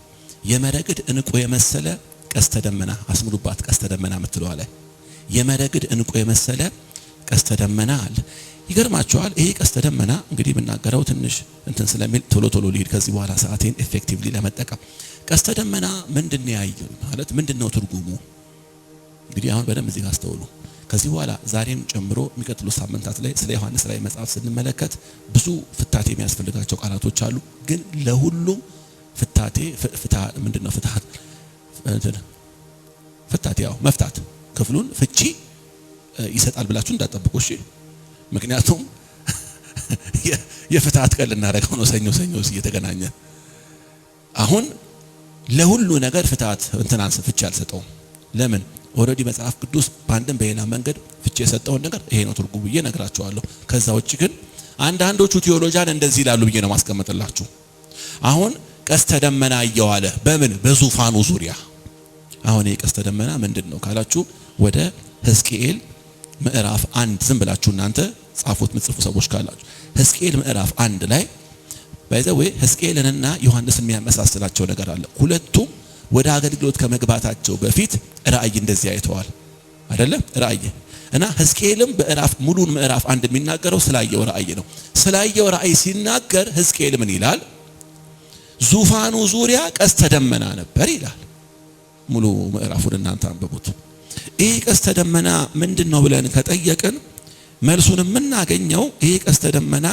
የመረግድ እንቁ የመሰለ ቀስተ ደመና አስምሩባት። ቀስተ ደመና የምትለው አለ። የመረግድ እንቁ የመሰለ ቀስተ ደመና አለ። ይገርማችኋል። ይሄ ቀስተ ደመና እንግዲህ የምናገረው ትንሽ እንትን ስለሚል ቶሎ ሊሄድ ከዚህ በኋላ ሰዓቴን ኢፌክቲቭሊ ለመጠቀም ቀስተ ደመና ምንድነው ያየው ማለት ምንድነው ትርጉሙ? እንግዲህ አሁን በደንብ እዚህ ጋር አስተውሉ። ከዚህ በኋላ ዛሬም ጨምሮ የሚቀጥሉ ሳምንታት ላይ ስለ ዮሐንስ ራእይ መጽሐፍ ስንመለከት ብዙ ፍታቴ የሚያስፈልጋቸው ቃላቶች አሉ። ግን ለሁሉም ፍታቴ ምንድነው ፍታቴ ያው መፍታት ክፍሉን ፍቺ ይሰጣል ብላችሁ እንዳትጠብቁ እሺ። ምክንያቱም የፍታት ቀን ልናደርገው ነው ሰኞ እየተገናኘ አሁን ለሁሉ ነገር ፍታት እንትናንስ ፍቺ አልሰጠውም። ለምን? ኦሬዲ መጽሐፍ ቅዱስ በአንድም በሌላ መንገድ ፍቺ የሰጠውን ነገር ይሄ ነው ትርጉሙ ብዬ ነግራችኋለሁ። ከዛ ውጪ ግን አንዳንዶቹ ቴዎሎጂያን እንደዚህ ይላሉ ብዬ ነው ማስቀመጥላችሁ። አሁን ቀስተ ደመና እየዋለ በምን በዙፋኑ ዙሪያ። አሁን ይሄ ቀስተ ደመና ምንድነው ካላችሁ ወደ ሕዝቅኤል ምዕራፍ 1 ዝም ብላችሁ እናንተ ጻፉት ምጽፉ ሰዎች ካላችሁ ሕዝቅኤል ምዕራፍ 1 ላይ ባይዘው ሕዝቅኤልንና ዮሐንስን የሚያመሳስላቸው ነገር አለ። ሁለቱም ወደ አገልግሎት ከመግባታቸው በፊት ራእይ እንደዚህ አይተዋል አይደለም? ራእይ እና ሕዝቅኤልም ሙሉን ምዕራፍ 1 የሚናገረው ስላየው ራእይ ነው። ስላየው ራእይ ሲናገር ሕዝቅኤል ምን ይላል? ዙፋኑ ዙሪያ ቀስተ ደመና ነበር ይላል። ሙሉ ምዕራፉን እናንተ አንብቡት። ይሄ ቀስተ ደመና ምንድነው ብለን ከጠየቅን መልሱን የምናገኘው ይሄ ቀስተ ደመና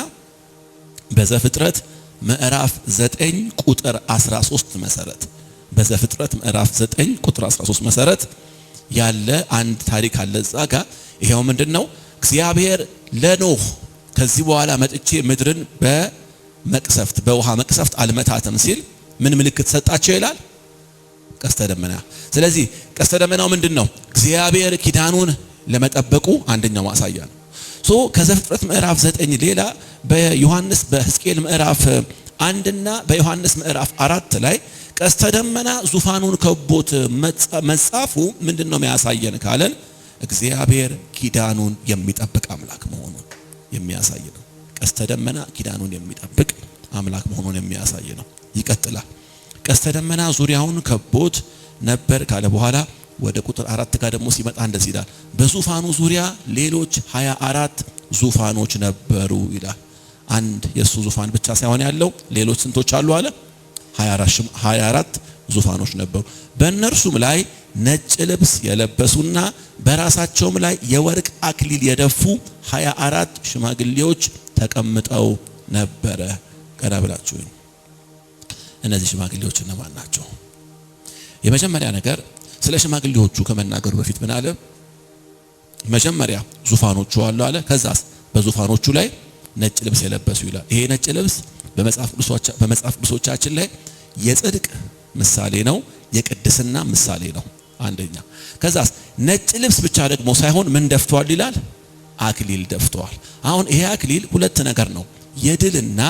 በዘፍጥረት ምዕራፍ 9 ቁጥር 13 መሰረት በዘፍጥረት ምዕራፍ 9 ቁጥር 13 መሰረት ያለ አንድ ታሪክ አለ እዛ ጋር። ይሄው ምንድነው? እግዚአብሔር ለኖህ ከዚህ በኋላ መጥቼ ምድርን በመቅሰፍት በውሃ መቅሰፍት አልመታትም ሲል ምን ምልክት ሰጣቸው ይላል? ቀስተ ደመና። ስለዚህ ቀስተ ደመናው ምንድነው? እግዚአብሔር ኪዳኑን ለመጠበቁ አንደኛው ማሳያ ነው። ከዘፍጥረት ምዕራፍ 9 ሌላ በሕዝቅኤል ምዕራፍ 1 እና በዮሐንስ ምዕራፍ 4 ላይ ቀስተ ደመና ዙፋኑን ከቦት መጻፉ ምንድነው የሚያሳየን ካለን እግዚአብሔር ኪዳኑን የሚጠብቅ አምላክ መሆኑን የሚያሳይ ነው። ቀስተ ደመና ኪዳኑን የሚጠብቅ አምላክ መሆኑን የሚያሳይ ነው። ይቀጥላል። ቀስተ ደመና ዙሪያውን ከቦት ነበር ካለ በኋላ ወደ ቁጥር 4 ጋር ደግሞ ሲመጣ እንደዚህ ይላል። በዙፋኑ ዙሪያ ሌሎች 24 ዙፋኖች ነበሩ ይላል። አንድ የሱ ዙፋን ብቻ ሳይሆን ያለው ሌሎች ስንቶች አሉ አለ? 24 ዙፋኖች ነበሩ። በእነርሱም ላይ ነጭ ልብስ የለበሱና በራሳቸውም ላይ የወርቅ አክሊል የደፉ 24 ሽማግሌዎች ተቀምጠው ነበረ። ቀና ብላችሁ እነዚህ ሽማግሌዎች እነማን ናቸው? የመጀመሪያ ነገር ስለ ሽማግሌዎቹ ከመናገሩ በፊት ምን አለ? መጀመሪያ ዙፋኖቹ አለ። ከዛስ በዙፋኖቹ ላይ ነጭ ልብስ የለበሱ ይላል። ይሄ ነጭ ልብስ በመጽሐፍ ቅዱሶቻችን ላይ የጽድቅ ምሳሌ ነው፣ የቅድስና ምሳሌ ነው። አንደኛ። ከዛስ ነጭ ልብስ ብቻ ደግሞ ሳይሆን ምን ደፍተዋል ይላል? አክሊል ደፍተዋል። አሁን ይሄ አክሊል ሁለት ነገር ነው፣ የድልና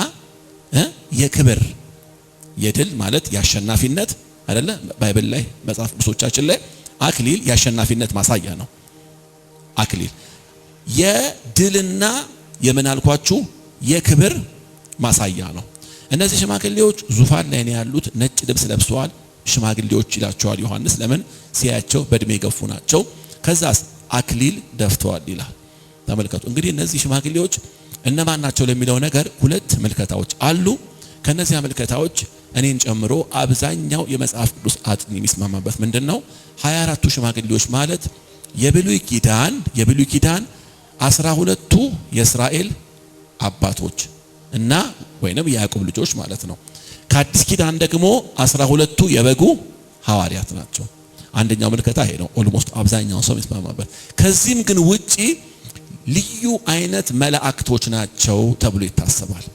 የክብር። የድል ማለት የአሸናፊነት አይደለ? ባይብል ላይ መጽሐፍ ቅዱሶቻችን ላይ አክሊል የአሸናፊነት ማሳያ ነው። አክሊል የድልና የምን አልኳችሁ? የክብር ማሳያ ነው። እነዚህ ሽማግሌዎች ዙፋን ላይ ነው ያሉት። ነጭ ልብስ ለብሰዋል። ሽማግሌዎች ይላቸዋል ዮሐንስ። ለምን? ሲያቸው በእድሜ የገፉ ናቸው። ከዛስ አክሊል ደፍተዋል ይላል። ተመልከቱ እንግዲህ እነዚህ ሽማግሌዎች እነማን ናቸው ለሚለው ነገር ሁለት ምልከታዎች አሉ። ከነዚህ ምልከታዎች እኔን ጨምሮ አብዛኛው የመጽሐፍ ቅዱስ አጥኚ የሚስማማበት ምንድነው? 24ቱ ሽማግሌዎች ማለት የብሉይ ኪዳን 12ቱ የእስራኤል አባቶች እና ወይንም የያዕቆብ ልጆች ማለት ነው። ከአዲስ ኪዳን ደግሞ 12ቱ የበጉ ሐዋርያት ናቸው። አንደኛው ምልከታ ይሄ ነው። ኦልሞስት አብዛኛው ሰው የሚስማማበት። ከዚህም ግን ውጪ ልዩ አይነት መላእክቶች ናቸው ተብሎ ይታሰባል።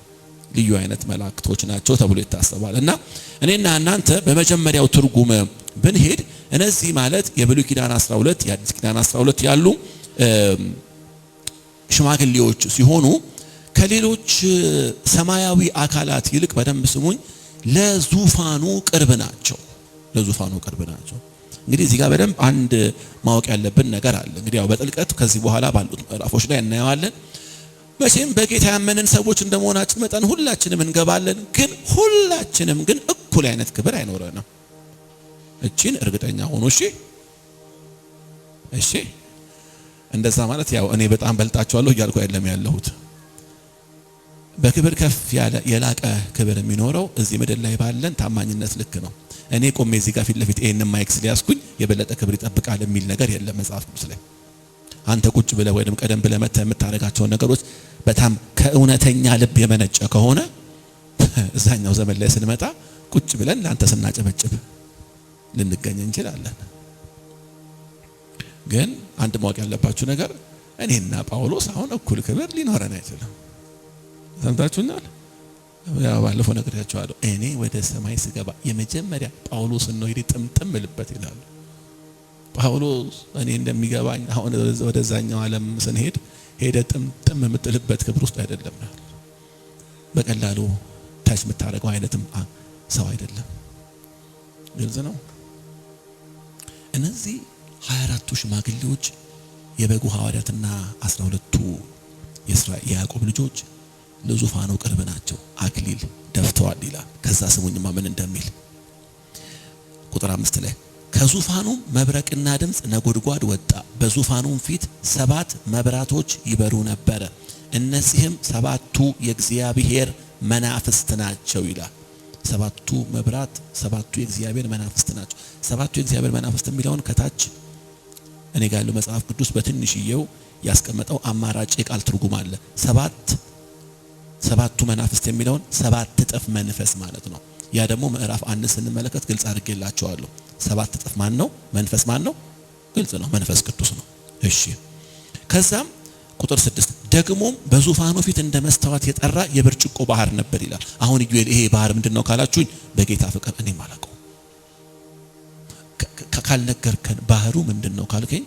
ልዩ አይነት መላእክቶች ናቸው ተብሎ ይታሰባል። እና እኔና እናንተ በመጀመሪያው ትርጉም ብንሄድ እነዚህ ማለት የብሉይ ኪዳን 12 የአዲስ ኪዳን 12 ያሉ ሽማግሌዎች ሲሆኑ ከሌሎች ሰማያዊ አካላት ይልቅ በደንብ ስሙኝ፣ ለዙፋኑ ቅርብ ናቸው። ለዙፋኑ ቅርብ ናቸው። እንግዲህ እዚህ ጋር በደንብ አንድ ማወቅ ያለብን ነገር አለ። እንግዲህ ያው በጥልቀት ከዚህ በኋላ ባሉት ምዕራፎች ላይ እናየዋለን። መቼም በጌታ ያመንን ሰዎች እንደመሆናችን መጠን ሁላችንም እንገባለን። ግን ሁላችንም ግን እኩል አይነት ክብር አይኖረንም። እቺን እርግጠኛ ሆኖ እሺ እንደዛ ማለት ያው እኔ በጣም በልጣቸዋለሁ እያልኩ አይደለም ያለሁት። በክብር ከፍ ያለ የላቀ ክብር የሚኖረው እዚህ ምድር ላይ ባለን ታማኝነት ልክ ነው። እኔ ቆሜ እዚህ ጋር ፊት ለፊት ይሄን ማይክ ስለያዝኩኝ የበለጠ ክብር ይጠብቃል የሚል ነገር የለም መጽሐፍ ቅዱስ ላይ። አንተ ቁጭ ብለህ ወይንም ቀደም ብለህ መተህ የምታደርጋቸው ነገሮች በጣም ከእውነተኛ ልብ የመነጨ ከሆነ እዛኛው ዘመን ላይ ስንመጣ ቁጭ ብለን ላንተ ስናጨበጭብ ልንገኝ እንችላለን። ግን አንድ ማወቅ ያለባችሁ ነገር እኔና ጳውሎስ አሁን እኩል ክብር ሊኖረን አይችልም። ሰምታችሁኛል? ያው ባለፈው ነግሬያችኋለሁ። እኔ ወደ ሰማይ ስገባ የመጀመሪያ ጳውሎስን ነው ጥምጥም ልበት ይላል። ጳውሎስ እኔ እንደሚገባኝ አሁን ወደዛኛው ዓለም ስንሄድ ሄደ ጥምጥም የምትልበት ክብር ውስጥ አይደለም። በቀላሉ ታች የምታረገው አይነትም ሰው አይደለም። ግልጽ ነው። እነዚህ 24ቱ ሽማግሌዎች የበጉ ሐዋርያትና 12ቱ የያዕቆብ ልጆች ለዙፋኑ ቅርብ ናቸው። አክሊል ደፍተዋል ይላል። ከዛ ስሙኝማ ምን እንደሚል ቁጥር 5 ላይ ከዙፋኑ መብረቅና ድምፅ ነጎድጓድ ወጣ፣ በዙፋኑም ፊት 7 መብራቶች ይበሩ ነበረ፣ እነዚህም 7ቱ የእግዚአብሔር መናፍስት ናቸው ይላል። 7ቱ መብራት 7ቱ የእግዚአብሔር መናፍስት ናቸው። 7ቱ የእግዚአብሔር መናፍስት የሚለውን ከታች እኔ ጋር ያለው መጽሐፍ ቅዱስ በትንሽዬው ያስቀመጠው አማራጭ የቃል ትርጉም አለ። 7ቱ መናፍስት የሚለውን 7 እጥፍ መንፈስ ማለት ነው። ያ ደግሞ ምዕራፍ 1 ስንመለከት ግልጽ አድርጌላችኋለሁ። 7 እጥፍ ማን ነው? መንፈስ ማን ነው? ግልጽ ነው፣ መንፈስ ቅዱስ ነው። እሺ ከዛም ቁጥር 6 ደግሞም በዙፋኑ ፊት እንደ መስታወት የጠራ የብርጭቆ ባህር ነበር ይላል። አሁን ኢዩኤል ይሄ ባህር ምንድነው ካላችሁኝ በጌታ ፍቅር እኔ ማለቀው ካልነገርከን ባህሩ ምንድነው ካልከኝ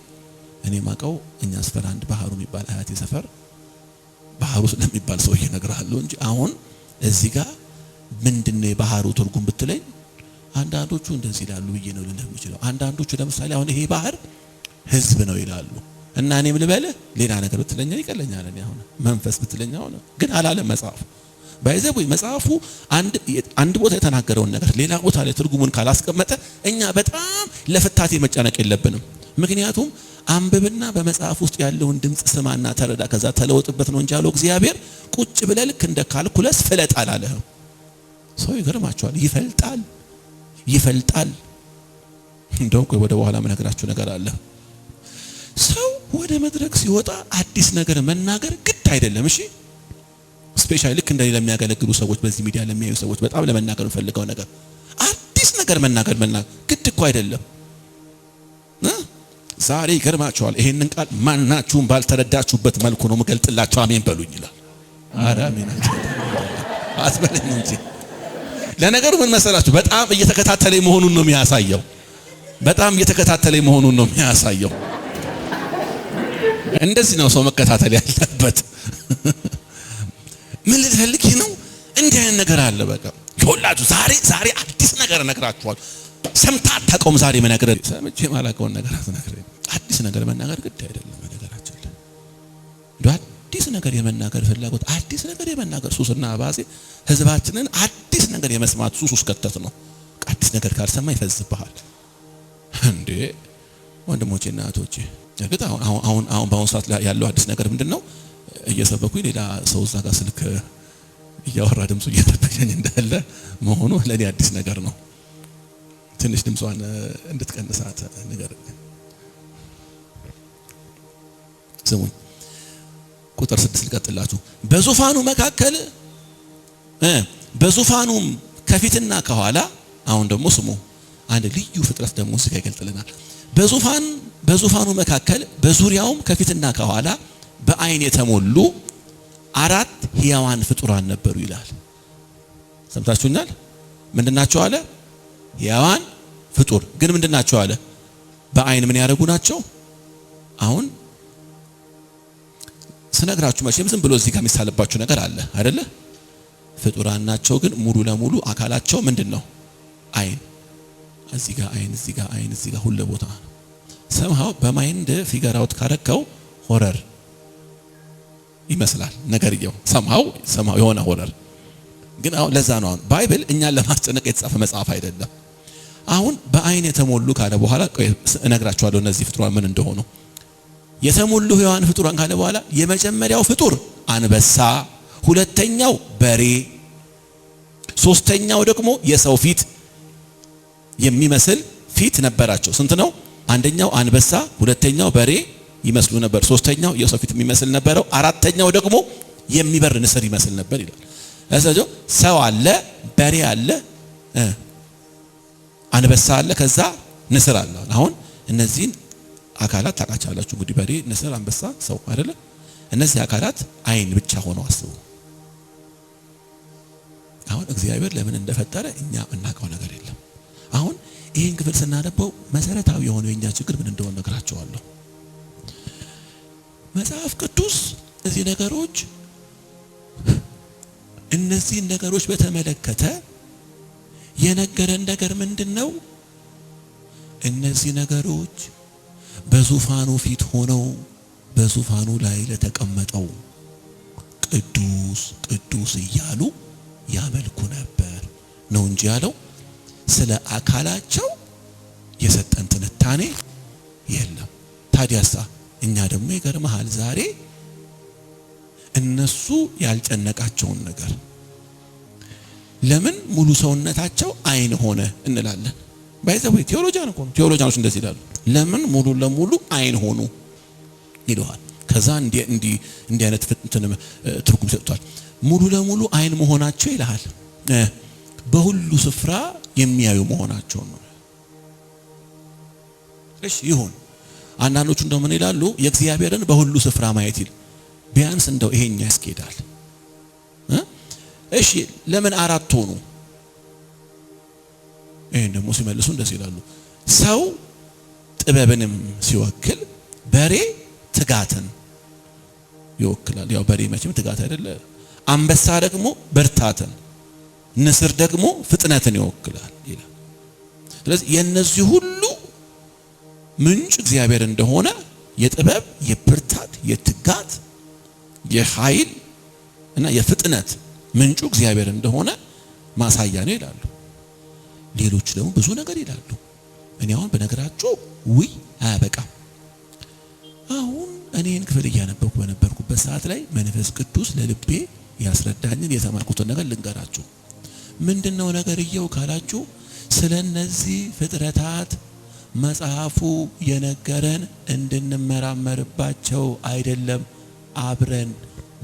እኔ ማቀው እኛ ሰፈር አንድ ባህሩ የሚባል አያቴ ሰፈር ባህሩ ስለሚባል ሰው ይነግራሉ እንጂ አሁን እዚህ ጋር ምንድነው የባህሩ ትርጉም ብትለኝ አንዳንዶቹ እንደዚህ ይላሉ ብዬ ነው እንደምችለው። አንዳንዶቹ ለምሳሌ አሁን ይሄ ባህር ህዝብ ነው ይላሉ እና እኔም ልበልህ ሌላ ነገር ብትለኛ ይቀለኛል። እኔ አሁን መንፈስ ብትለኛ ሆነ ግን አላለም መጽሐፉ። ባይዘው መጽሐፉ አንድ ቦታ የተናገረውን ነገር ሌላ ቦታ ላይ ትርጉሙን ካላስቀመጠ እኛ በጣም ለፍታቴ መጨነቅ የለብንም። ምክንያቱም አንብብና በመጽሐፍ ውስጥ ያለውን ድምጽ ስማና ተረዳ፣ ከዛ ተለወጥበት ነው እንጂ ያለው እግዚአብሔር ቁጭ ብለህ ልክ እንደ ካልኩለስ ፍለጥ አላለህም። ሰው ይገርማቸዋል፣ ይፈልጣል። እንደው ወደ በኋላ መነግራችሁ ነገር አለ። ሰው ወደ መድረክ ሲወጣ አዲስ ነገር መናገር ግድ አይደለም። እሺ ስፔሻሊ ልክ እንደኔ ለሚያገለግሉ ሰዎች በዚህ ሚዲያ ለሚያዩ ሰዎች በጣም ለመናገር ፈልገው ነገር አዲስ ነገር መናገር ግድ እኮ አይደለም። ዛሬ ይገርማቸዋል። ይሄንን ቃል ማናችሁም ባልተረዳችሁበት መልኩ ነው መገልጥላችሁ። አሜን በሉኝ ይላል። ኧረ አሜን አትበለኝ እንጂ። ለነገሩ ምን መሰላችሁ በጣም እየተከታተለኝ መሆኑን ነው የሚያሳየው። በጣም እየተከታተለኝ መሆኑን ነው የሚያሳየው። እንደዚህ ነው ሰው መከታተል ያለበት። ምን ልትፈልጊ ነው? እንዲህ አይነት ነገር አለ። በቃ ይኸውላችሁ ዛሬ አዲስ ነገር እነግራችኋለሁ። ሰምተህ አታውቀውም። ዛሬ መናገር ሰምቼ የማላውቀውን ነገር አትነግረኝ። አዲስ ነገር መናገር ግድ አይደለም። ነገራችን ላይ አዲስ ነገር የመናገር ፍላጎት፣ አዲስ ነገር የመናገር ሱስና አባዜ ህዝባችንን አዲስ ነገር የመስማት ሱስ ውስጥ ከተት ነው። አዲስ ነገር ካልሰማ ይፈዝብሃል እንዴ ወንድሞቼና እህቶቼ። እርግጥ አሁን በአሁኑ ሰዓት ላይ ያለው አዲስ ነገር ምንድነው? እየሰበኩኝ ሌላ ሰው እዛ ጋር ስልክ እያወራ ድምፁ እየተበየኝ እንዳለ መሆኑ ለኔ አዲስ ነገር ነው። ትንሽ ድምጿን እንድትቀንሳት ነገር ስሙኝ። ቁጥር 6 ልቀጥላችሁ። በዙፋኑም ከፊትና ከኋላ። አሁን ደግሞ ስሙ፣ አንድ ልዩ ፍጥረት ደግሞ እዚህ ጋር ይገልጥልናል። በዙፋኑ መካከል በዙሪያውም ከፊትና ከኋላ በአይን የተሞሉ 4 ሕያዋን ፍጡራን ነበሩ ይላል። ሰምታችሁኛል? ምንድናቸው አለ? ሕያዋን ፍጡር ግን ምንድናቸው አለ? በአይን ምን ያደርጉ ናቸው? አሁን ስነግራችሁ መቼም ዝም ብሎ እዚህ ጋር የሚሳልባችሁ ነገር አለ አይደለ? ፍጡራን ናቸው ግን ሙሉ ለሙሉ አካላቸው ምንድነው? አይን። እዚህ ጋር አይን፣ እዚህ ጋር አይን፣ እዚህ ጋር ሁሉ ቦታ ሰምሃው በማይንድ ፊገር አውት ካረከው ሆረር ይመስላል ነገርየው። ሰምሃው የሆነ ሆረር ግን አሁን ለዛ ነው አሁን ባይብል እኛን ለማስጨነቅ የተጻፈ መጽሐፍ አይደለም። አሁን በአይን የተሞሉ ካለ በኋላ እነግራችኋለሁ እነዚህ ፍጡራን ምን እንደሆኑ። የተሞሉ ሕያዋን ፍጡራን ካለ በኋላ የመጀመሪያው ፍጡር አንበሳ፣ ሁለተኛው በሬ፣ ሶስተኛው ደግሞ የሰው ፊት የሚመስል ፊት ነበራቸው። ስንት ነው? አንደኛው አንበሳ፣ ሁለተኛው በሬ ይመስሉ ነበር፣ ሶስተኛው የሰው ፊት የሚመስል ነበረው፣ አራተኛው ደግሞ የሚበር ንስር ይመስል ነበር ይላል። ስለዚህ ሰው አለ፣ በሬ አለ፣ አንበሳ አለ፣ ከዛ ንስር አለ። አሁን እነዚህን አካላት ታውቃላችሁ እንግዲህ በሬ፣ ንስር፣ አንበሳ፣ ሰው አይደለ? እነዚህ አካላት አይን ብቻ ሆነው አስቡ። አሁን እግዚአብሔር ለምን እንደፈጠረ እኛ እናውቀው ነገር የለም። አሁን ይሄን ክፍል ስናነበው መሰረታዊ የሆነው የኛ ችግር ምን እንደሆነ ነግራቸዋለሁ። መጽሐፍ ቅዱስ እነዚህ ነገሮች በተመለከተ የነገረን ነገር ምንድነው? እነዚህ ነገሮች በዙፋኑ ፊት ሆነው በዙፋኑ ላይ ለተቀመጠው ቅዱስ ቅዱስ እያሉ ያመልኩ ነበር ነው እንጂ ያለው ስለ አካላቸው የሰጠን ትንታኔ የለም። ታዲያሳ እኛ ደግሞ ይገርምሃል ዛሬ እነሱ ያልጨነቃቸውን ነገር ለምን ሙሉ ሰውነታቸው አይን ሆነ እንላለን። ባይዘው ቴዎሎጂያኖች እንደዚህ ይላሉ። ለምን ሙሉ ለሙሉ አይን ሆኑ ይለዋል። ከዛ እንዲህ አይነት ትርጉም ይሰጡታል። ሙሉ ለሙሉ አይን መሆናቸው ይላል በሁሉ ስፍራ የሚያዩ መሆናቸው ነው። እሺ ይሁን። አንዳንዶቹ እንደምን ይላሉ? የእግዚአብሔርን በሁሉ ስፍራ ማየት ይል ቢያንስ እንደው ይሄኛ ያስኬዳል። እሺ ለምን 4 ሆኑ? ይሄን ደግሞ ሲመልሱ እንደዚህ ይላሉ። ሰው ጥበብንም ሲወክል በሬ ትጋትን ይወክላል። ያው በሬ መቼም ትጋት አይደለ? አንበሳ ደግሞ ብርታትን፣ ንስር ደግሞ ፍጥነትን ይወክላል ይላል። ስለዚህ የነዚህ ሁሉ ምንጭ እግዚአብሔር እንደሆነ የጥበብ፣ የብርታት፣ የትጋት፣ የኃይል እና የፍጥነት ምንጩ እግዚአብሔር እንደሆነ ማሳያ ነው ይላሉ። ሌሎች ደግሞ ብዙ ነገር ይላሉ። እኔ አሁን በነገራቸው አያበቃም። አሁን እኔን ክፍል እያነበብኩ በነበርኩበት ሰዓት ላይ መንፈስ ቅዱስ ለልቤ ያስረዳኝን የተማርኩትን ነገር ልንገራችሁ። ምንድነው ነገርየው ካላችሁ ስለነዚህ ፍጥረታት መጽሐፉ የነገረን እንድንመራመርባቸው አይደለም፣ አብረን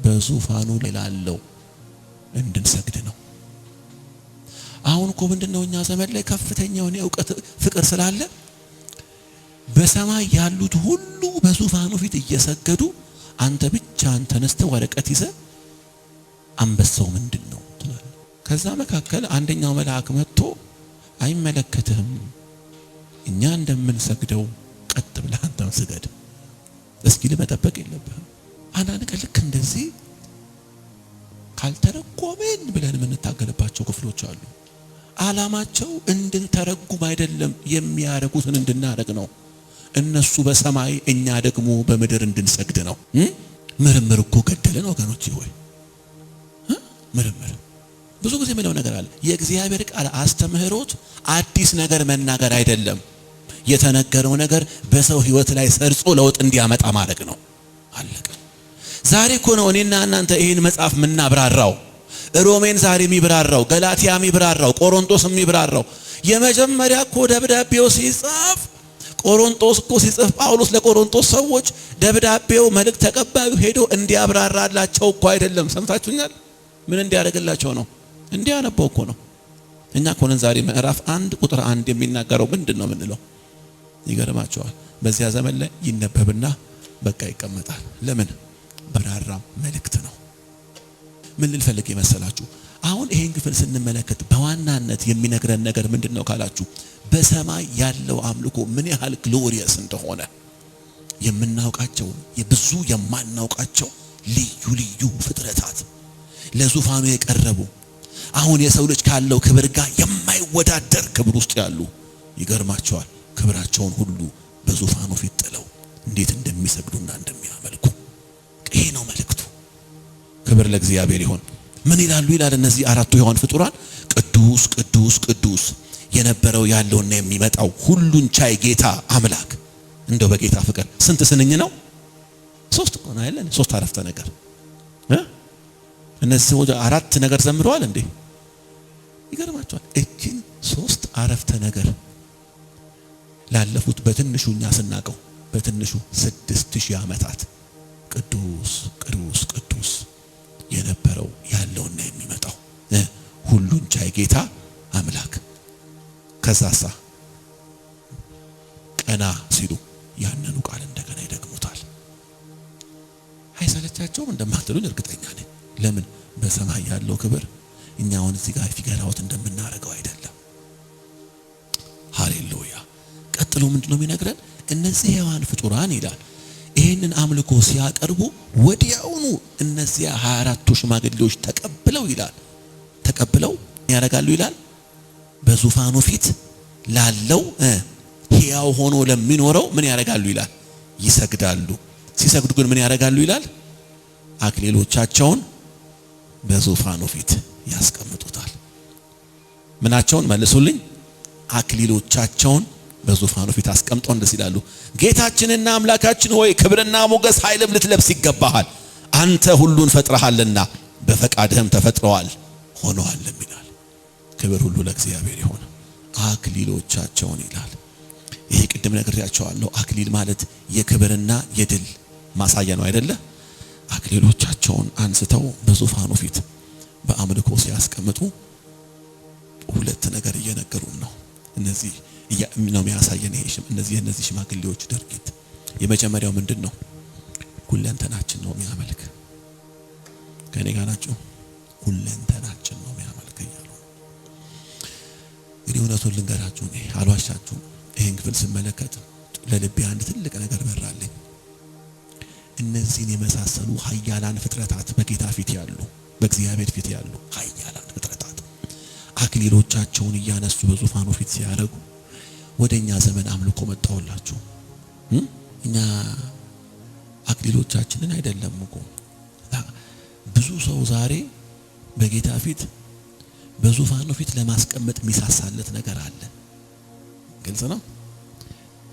በዙፋኑ ላይ ላለው እንድንሰግድ ነው። አሁን እኮ ምንድነው እኛ ዘመን ላይ ከፍተኛው የእውቀት ፍቅር ስላለ በሰማይ ያሉት ሁሉ በዙፋኑ ፊት እየሰገዱ አንተ ብቻህን ተነስተህ ወረቀት ይዘህ አንበሳው ምንድነው ትላለህ። ከዛ መካከል አንደኛው መልአክ መጥቶ አይመለከትህም፣ እኛ እንደምንሰግደው ቀጥ ብለህ አንተም ስገድ እስኪል መጠበቅ የለብህም። አንዳንድ ቀን ልክ እንደዚህ ካልተረጎመን ብለን የምንታገልባቸው ክፍሎች አሉ። ዓላማቸው እንድንተረጉም አይደለም፣ የሚያረጉትን እንድናረግ ነው። እነሱ በሰማይ እኛ ደግሞ በምድር እንድንሰግድ ነው። ምርምር እኮ ገደለን ወገኖቼ ሆይ። ምርምር ብዙ ጊዜ የምለው ነገር አለ። የእግዚአብሔር ቃል አስተምህሮት አዲስ ነገር መናገር አይደለም። የተነገረው ነገር በሰው ህይወት ላይ ሰርጾ ለውጥ እንዲያመጣ ማድረግ ነው። አለቀ። ዛሬ እኮ ነው እኔና እናንተ ይሄን መጽሐፍ ምናብራራው። ሮሜን ዛሬ የሚብራራው፣ ገላትያ የሚብራራው፣ ቆሮንቶስ የሚብራራው። የመጀመሪያ እኮ ደብዳቤው ሲጻፍ ቆሮንቶስ እኮ ሲጽፍ ጳውሎስ ለቆሮንቶስ ሰዎች ደብዳቤው መልእክት ተቀባዩ ሄዶ እንዲያብራራላቸው እኮ አይደለም። ሰምታችሁኛል? ምን እንዲያደርግላቸው ነው? እንዲያነበው እኮ ነው። እኛ እኮ ነን ዛሬ ምዕራፍ 1 ቁጥር 1 የሚናገረው ምንድነው የምንለው? ይገርማቸዋል። በዚያ ዘመን ላይ ይነበብና በቃ ይቀመጣል። ለምን? በራራም መልእክት ነው። ምን ልፈልግ ይመስላችሁ? አሁን ይሄን ክፍል ስንመለከት በዋናነት የሚነግረን ነገር ምንድነው ካላችሁ፣ በሰማይ ያለው አምልኮ ምን ያህል ግሎሪየስ እንደሆነ የምናውቃቸው የብዙ የማናውቃቸው ልዩ ልዩ ፍጥረታት ለዙፋኑ የቀረቡ አሁን የሰው ልጅ ካለው ክብር ጋር የማይወዳደር ክብር ውስጥ ያሉ ይገርማቸዋል። ክብራቸውን ሁሉ በዙፋኑ ፊት ጥለው እንዴት እንደሚሰግዱና እንደሚያመልኩ ይሄ ነው መልእክቱ። ክብር ለእግዚአብሔር ይሁን። ምን ይላሉ ይላል እነዚህ አራቱ ሕያዋን ፍጡራን? ቅዱስ ቅዱስ ቅዱስ የነበረው ያለውና የሚመጣው ሁሉን ቻይ ጌታ አምላክ። እንደው በጌታ ፍቅር ስንት ስንኝ ነው? 3 እኮ ነው አይደል? 3 አረፍተ ነገር እነዚህ ሰዎች 4 ነገር ዘምረዋል እንዴ? ይገርማቸዋል። እቺን 3 አረፍተ ነገር ላለፉት በትንሹኛ ስናቀው በትንሹ 6000 ዓመታት ቅዱስ ቅዱስ ቅዱስ የነበረው ያለውና የሚመጣው ሁሉን ቻይ ጌታ አምላክ። ከዛሳ ቀና ሲሉ ያንኑ ቃል እንደገና ይደግሙታል። አይሰለቻቸውም እንደማትሉኝ እርግጠኛ ነኝ። ለምን? በሰማይ ያለው ክብር እኛውን እዚህ ጋር ፊገራውት እንደምናረገው አይደለም። ሃሌሉያ። ቀጥሎ ምንድነው የሚነግረን? እነዚህ ሕያዋን ፍጡራን ይላል ይህንን አምልኮ ሲያቀርቡ ወዲያውኑ እነዚያ 24ቱ ሽማግሌዎች ተቀብለው ይላል ተቀብለው ያረጋሉ ይላል በዙፋኑ ፊት ላለው ሕያው ሆኖ ለሚኖረው ምን ያረጋሉ ይላል? ይሰግዳሉ። ሲሰግዱ ግን ምን ያረጋሉ ይላል? አክሊሎቻቸውን በዙፋኑ ፊት ያስቀምጡታል። ምናቸውን መልሱልኝ? አክሊሎቻቸውን በዙፋኑ ፊት አስቀምጠው እንደዚህ ይላሉ፣ ጌታችንና አምላካችን ሆይ ክብርና ሞገስ ኃይልም ልትለብስ ይገባሃል። አንተ ሁሉን ፈጥረሃልና በፈቃድህም ተፈጥረዋል ሆነዋልም ይላል። ክብር ሁሉ ለእግዚአብሔር ይሁን። አክሊሎቻቸውን ይላል። ይሄ ቅድም ነግሬያቸዋለሁ። አክሊል ማለት የክብርና የድል ማሳያ ነው አይደለ? አክሊሎቻቸውን አንስተው በዙፋኑ ፊት በአምልኮ ሲያስቀምጡ 2 ነገር እየነገሩን ነው። እነዚህ ነው የሚያሳየን ይሄ እነዚህ ሽማግሌዎች ድርጊት። የመጀመሪያው ምንድነው? ሁለንተናችን ነው የሚያመልክ። ከኔ ጋር ናችሁ? ሁለንተናችን ነው የሚያመልክ እያሉ እንግዲህ እውነቱን ልንገራችሁ፣ እኔ አልዋሻችሁም። ይሄን ክፍል ስመለከት ለልቤ አንድ ትልቅ ነገር በራልኝ። እነዚህን የመሳሰሉ ኃያላን ፍጥረታት በጌታ ፊት ያሉ በእግዚአብሔር ፊት ያሉ ኃያላን ፍጥረታት አክሊሎቻቸውን እያነሱ በዙፋኑ ፊት ሲያረጉ ወደኛ ዘመን አምልኮ መጣውላችሁ። እኛ አክሊሎቻችንን አይደለም እኮ ብዙ ሰው ዛሬ በጌታ ፊት በዙፋኑ ፊት ለማስቀመጥ የሚሳሳለት ነገር አለ። ግልጽ ነው።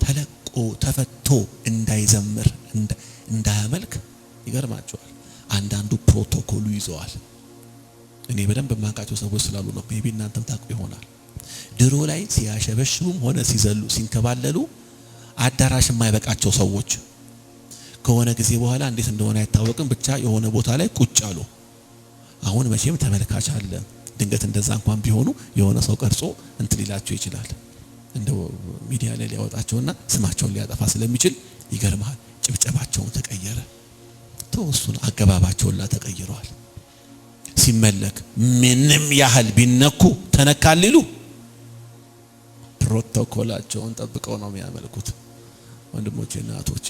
ተለቆ ተፈቶ እንዳይዘምር እንዳያመልክ ይገርማቸዋል። አንዳንዱ ፕሮቶኮሉ ይዘዋል። እኔ በደንብ የማውቃቸው ሰዎች ስላሉ ነው። ሜቢ እናንተም ታውቁ ይሆናል። ድሮ ላይ ሲያሸበሽቡም ሆነ ሲዘሉ ሲንከባለሉ አዳራሽ የማይበቃቸው ሰዎች ከሆነ ጊዜ በኋላ እንዴት እንደሆነ አይታወቅም፣ ብቻ የሆነ ቦታ ላይ ቁጭ አሉ። አሁን መቼም ተመልካች አለ። ድንገት እንደዛ እንኳን ቢሆኑ የሆነ ሰው ቀርጾ እንትን ሊላቸው ይችላል። እንደው ሚዲያ ላይ ሊያወጣቸውና ስማቸውን ሊያጠፋ ስለሚችል ይገርማል። ጭብጨባቸውን ተቀየረ። ተወሱን አገባባቸውላ ተቀይረዋል። ሲመለክ ምንም ያህል ቢነኩ ተነካልሉ ፕሮቶኮላቸውን ጠብቀው ነው የሚያመልኩት። ወንድሞቼና እህቶቼ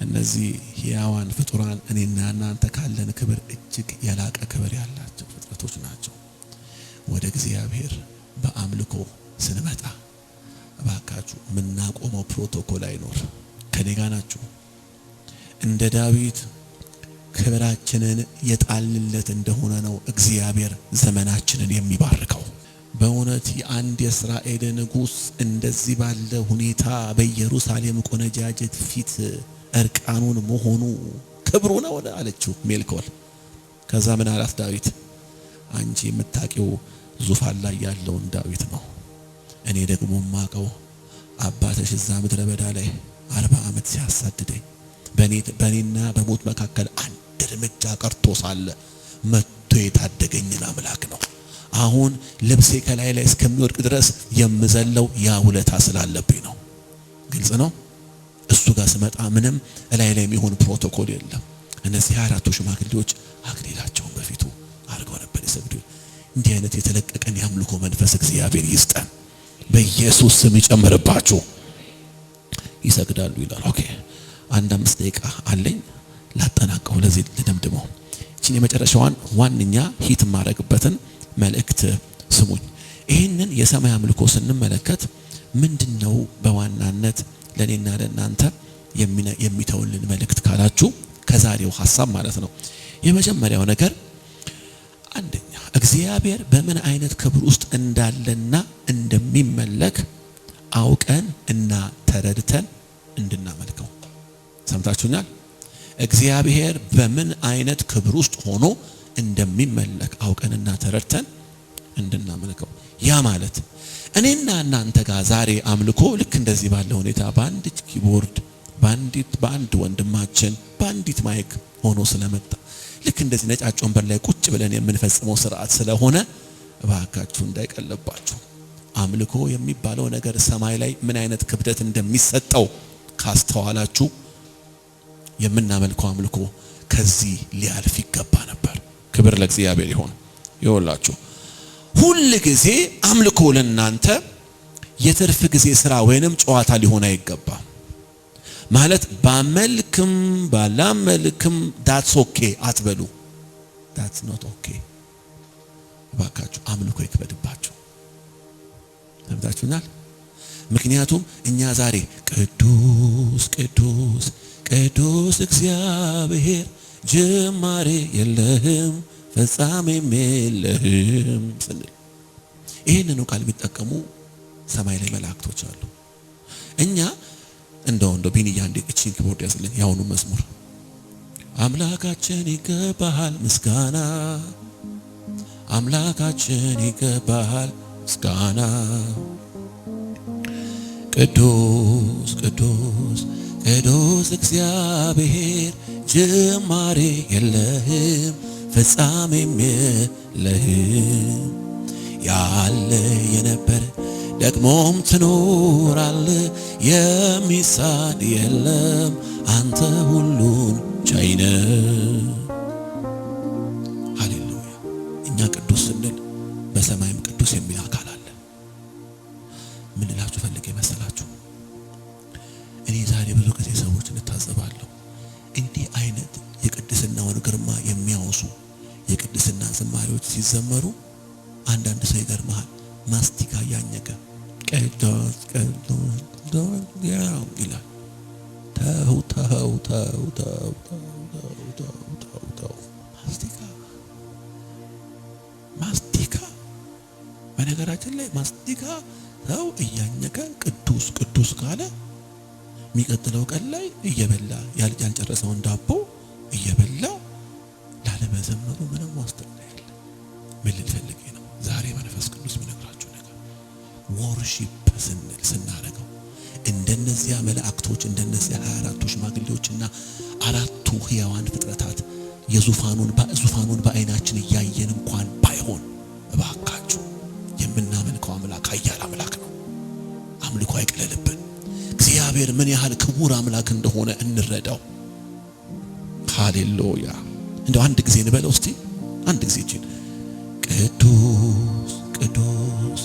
እነዚህ ሕያዋን ፍጡራን እኔና እናንተ ካለን ክብር እጅግ የላቀ ክብር ያላቸው ፍጥረቶች ናቸው። ወደ እግዚአብሔር በአምልኮ ስንመጣ እባካችሁ ምናቆመው ፕሮቶኮል አይኖር። ከኔ ጋር ናችሁ? እንደ ዳዊት ክብራችንን የጣልለት እንደሆነ ነው እግዚአብሔር ዘመናችንን የሚባርከው። በእውነት የአንድ የእስራኤል ንጉሥ እንደዚህ ባለ ሁኔታ በኢየሩሳሌም ቆነጃጅት ፊት እርቃኑን መሆኑ ክብሩ ነው አለችው ሜልኮል። ከዛ ምን አላት ዳዊት? አንቺ የምታውቂው ዙፋን ላይ ያለውን ዳዊት ነው። እኔ ደግሞ ማቀው አባትሽ እዛ ምድረ በዳ ላይ 40 ዓመት ሲያሳድደኝ በኔና በሞት መካከል አንድ እርምጃ ቀርቶ ሳለ መጥቶ የታደገኝን አምላክ ነው። አሁን ልብሴ ከላይ ላይ እስከሚወድቅ ድረስ የምዘለው ያ ውለታ ስላለብኝ ነው። ግልጽ ነው። እሱ ጋር ስመጣ ምንም ላይ ላይ የሚሆን ፕሮቶኮል የለም። እነዚህ አራቱ ሽማግሌዎች አክሊላቸውን በፊቱ አድርገው ነበር ይሰግዱ። እንዲህ አይነት የተለቀቀን ያምልኮ መንፈስ እግዚአብሔር ይስጠን፣ በኢየሱስ ስም ይጨምርባችሁ። ይሰግዳሉ ይላል። ኦኬ 5 ደቂቃ አለኝ ላጠናቀው፣ ለዚህ ልደምድመው። እቺን የመጨረሻዋን ዋንኛ ሂት ማረግበትን መልእክት ስሙኝ። ይህንን የሰማይ አምልኮ ስንመለከት ምንድነው በዋናነት ለኔና ለናንተ የሚተውልን መልእክት ካላችሁ ከዛሬው ሐሳብ ማለት ነው። የመጀመሪያው ነገር አንደኛ እግዚአብሔር በምን አይነት ክብር ውስጥ እንዳለና እንደሚመለክ አውቀን እና ተረድተን እንድናመልከው። ሰምታችሁኛል? እግዚአብሔር በምን አይነት ክብር ውስጥ ሆኖ እንደሚመለክ አውቀንና ተረድተን እንድናመልከው። ያ ማለት እኔና እናንተ ጋር ዛሬ አምልኮ ልክ እንደዚህ ባለ ሁኔታ በአንድ ኪቦርድ በአንድ ወንድማችን በአንዲት ማይክ ሆኖ ስለመጣ ልክ እንደዚህ ነጫጭ ወንበር ላይ ቁጭ ብለን የምንፈጽመው ስርዓት ስለሆነ እባካችሁ እንዳይቀለባችሁ። አምልኮ የሚባለው ነገር ሰማይ ላይ ምን አይነት ክብደት እንደሚሰጠው ካስተዋላችሁ የምናመልከው አምልኮ ከዚህ ሊያልፍ ይገባ ነበር። ክብር ለእግዚአብሔር ይሁን። ይወላችሁ ሁሉ ጊዜ አምልኮ ለናንተ የትርፍ ጊዜ ስራ ወይንም ጨዋታ ሊሆን አይገባም። ማለት ባመልክም ባላመልክም that's okay አትበሉ። that's not okay። ባካችሁ አምልኮ ይክበድባችሁ። ሰምታችሁናል? ምክንያቱም እኛ ዛሬ ቅዱስ ቅዱስ ቅዱስ እግዚአብሔር ጅማሬ የለህም ፍጻሜም የለህም ስንል ይህንን ቃል ቢጠቀሙ ሰማይ ላይ መላእክቶች አሉ። እኛ እንደው ቢኒያ እንደ እቺን ኪቦርድ ያስልኝ ያውኑ መዝሙር አምላካችን ይገባሃል ምስጋና፣ አምላካችን ይገባሃል ምስጋና፣ ቅዱስ ቅዱስ ቅዱስ እግዚአብሔር ጅማሬ የለህም ፍጻሜም የለህም፣ ያለ የነበረ ደግሞም ትኖራለ የሚሳን የለም አንተ ሁሉን ቻይ ነህ። ሃሌሉያ። እኛ ቅዱስ ስንል በሰማይም ቅዱስ የሚል አካል አለ። ምን ልላችሁ ፈልጌ መሰላችሁ? እኔ ዛሬ ብዙ ጊዜ ሰዎች እንታዘባለሁ እንዲህ አይነት የቅድስናውን ግርማ የሚያወሱ የቅድስና ዝማሬዎች ሲዘመሩ አንዳንድ ሰው ይገርማል ማስቲካ ያኘከ ቅዱስ ቅዱስ ዶንያው ይላል። ተው ተው ተው ተው ተው ተው ማስቲካ በነገራችን ላይ ማስቲካ ተው እያኘከ ቅዱስ ቅዱስ ካለ የሚቀጥለው ቀን ላይ እየበላ ያልጨረሰውን ዳቦ እየበላ ላለመዘመሩ ምንም ዋስትና የለም። ምን ልፈልግ ነው ዛሬ መንፈስ ቅዱስ የሚነግራችሁ ነገር ወርሺፕ ስናረገው እንደነዚያ መላእክቶች እንደነዚያ 24ቱ ሽማግሌዎችና አራቱ ሕያዋን ፍጥረታት ዙፋኑን በአይናችን እያየን እንኳን ባይሆን እባካችሁ የምናመልከው አምላክ ኃያል አምላክ ነው። አምልኮ አይቅለልብን። እግዚአብሔር ምን ያህል ክቡር አምላክ እንደሆነ እንረዳው። ሃሌሉያ። እንደው አንድ ጊዜ እንበለው እስቲ አንድ ጊዜ እቺን ቅዱስ ቅዱስ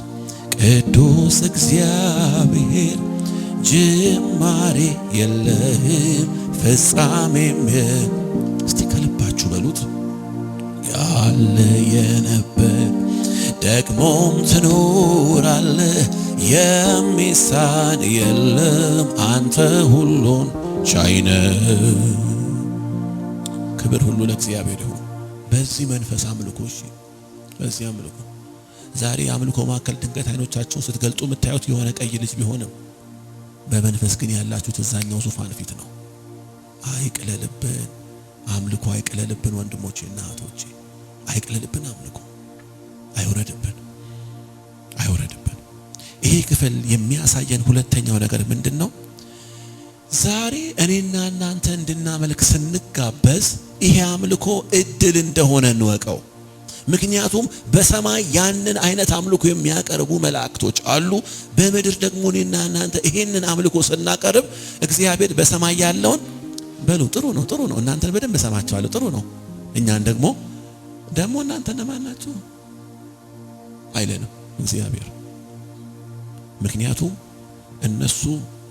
ቅዱስ እግዚአብሔር ጅማሬ የለህም ፍጻሜም እስቲ ከልባችሁ በሉት ያለ የነበር ደግሞም ትኖራለህ የሚሳን የለም አንተ ሁሉን ቻይ ነህ። ክብር ሁሉ ለእግዚአብሔር ይሁን። በዚህ መንፈስ አምልኮ እሺ በዚህ አምልኮ ዛሬ አምልኮ ማከል ድንገት አይኖቻችሁን ስትገልጡ የምታዩት የሆነ ቀይ ልጅ ቢሆንም በመንፈስ ግን ያላችሁት እዛኛው ዙፋን ፊት ነው። አይቅለልብን አምልኮ አይቅለልብን ወንድሞቼና እህቶቼ አይቅለልብን አምልኮ አይወረድብን አይወረድብን። ይሄ ክፍል የሚያሳየን ሁለተኛው ነገር ምንድነው? ዛሬ እኔና እናንተ እንድናመልክ ስንጋበዝ ይሄ አምልኮ እድል እንደሆነ እንወቀው። ምክንያቱም በሰማይ ያንን አይነት አምልኮ የሚያቀርቡ መላእክቶች አሉ። በምድር ደግሞ እኔና እናንተ ይሄንን አምልኮ ስናቀርብ እግዚአብሔር በሰማይ ያለውን በሉ ጥሩ ነው እናንተን በደንብ ሰማችኋለሁ ጥሩ ነው። እኛን ደግሞ እናንተ እነማን ናችሁ አይለንም እግዚአብሔር። ምክንያቱም እነሱ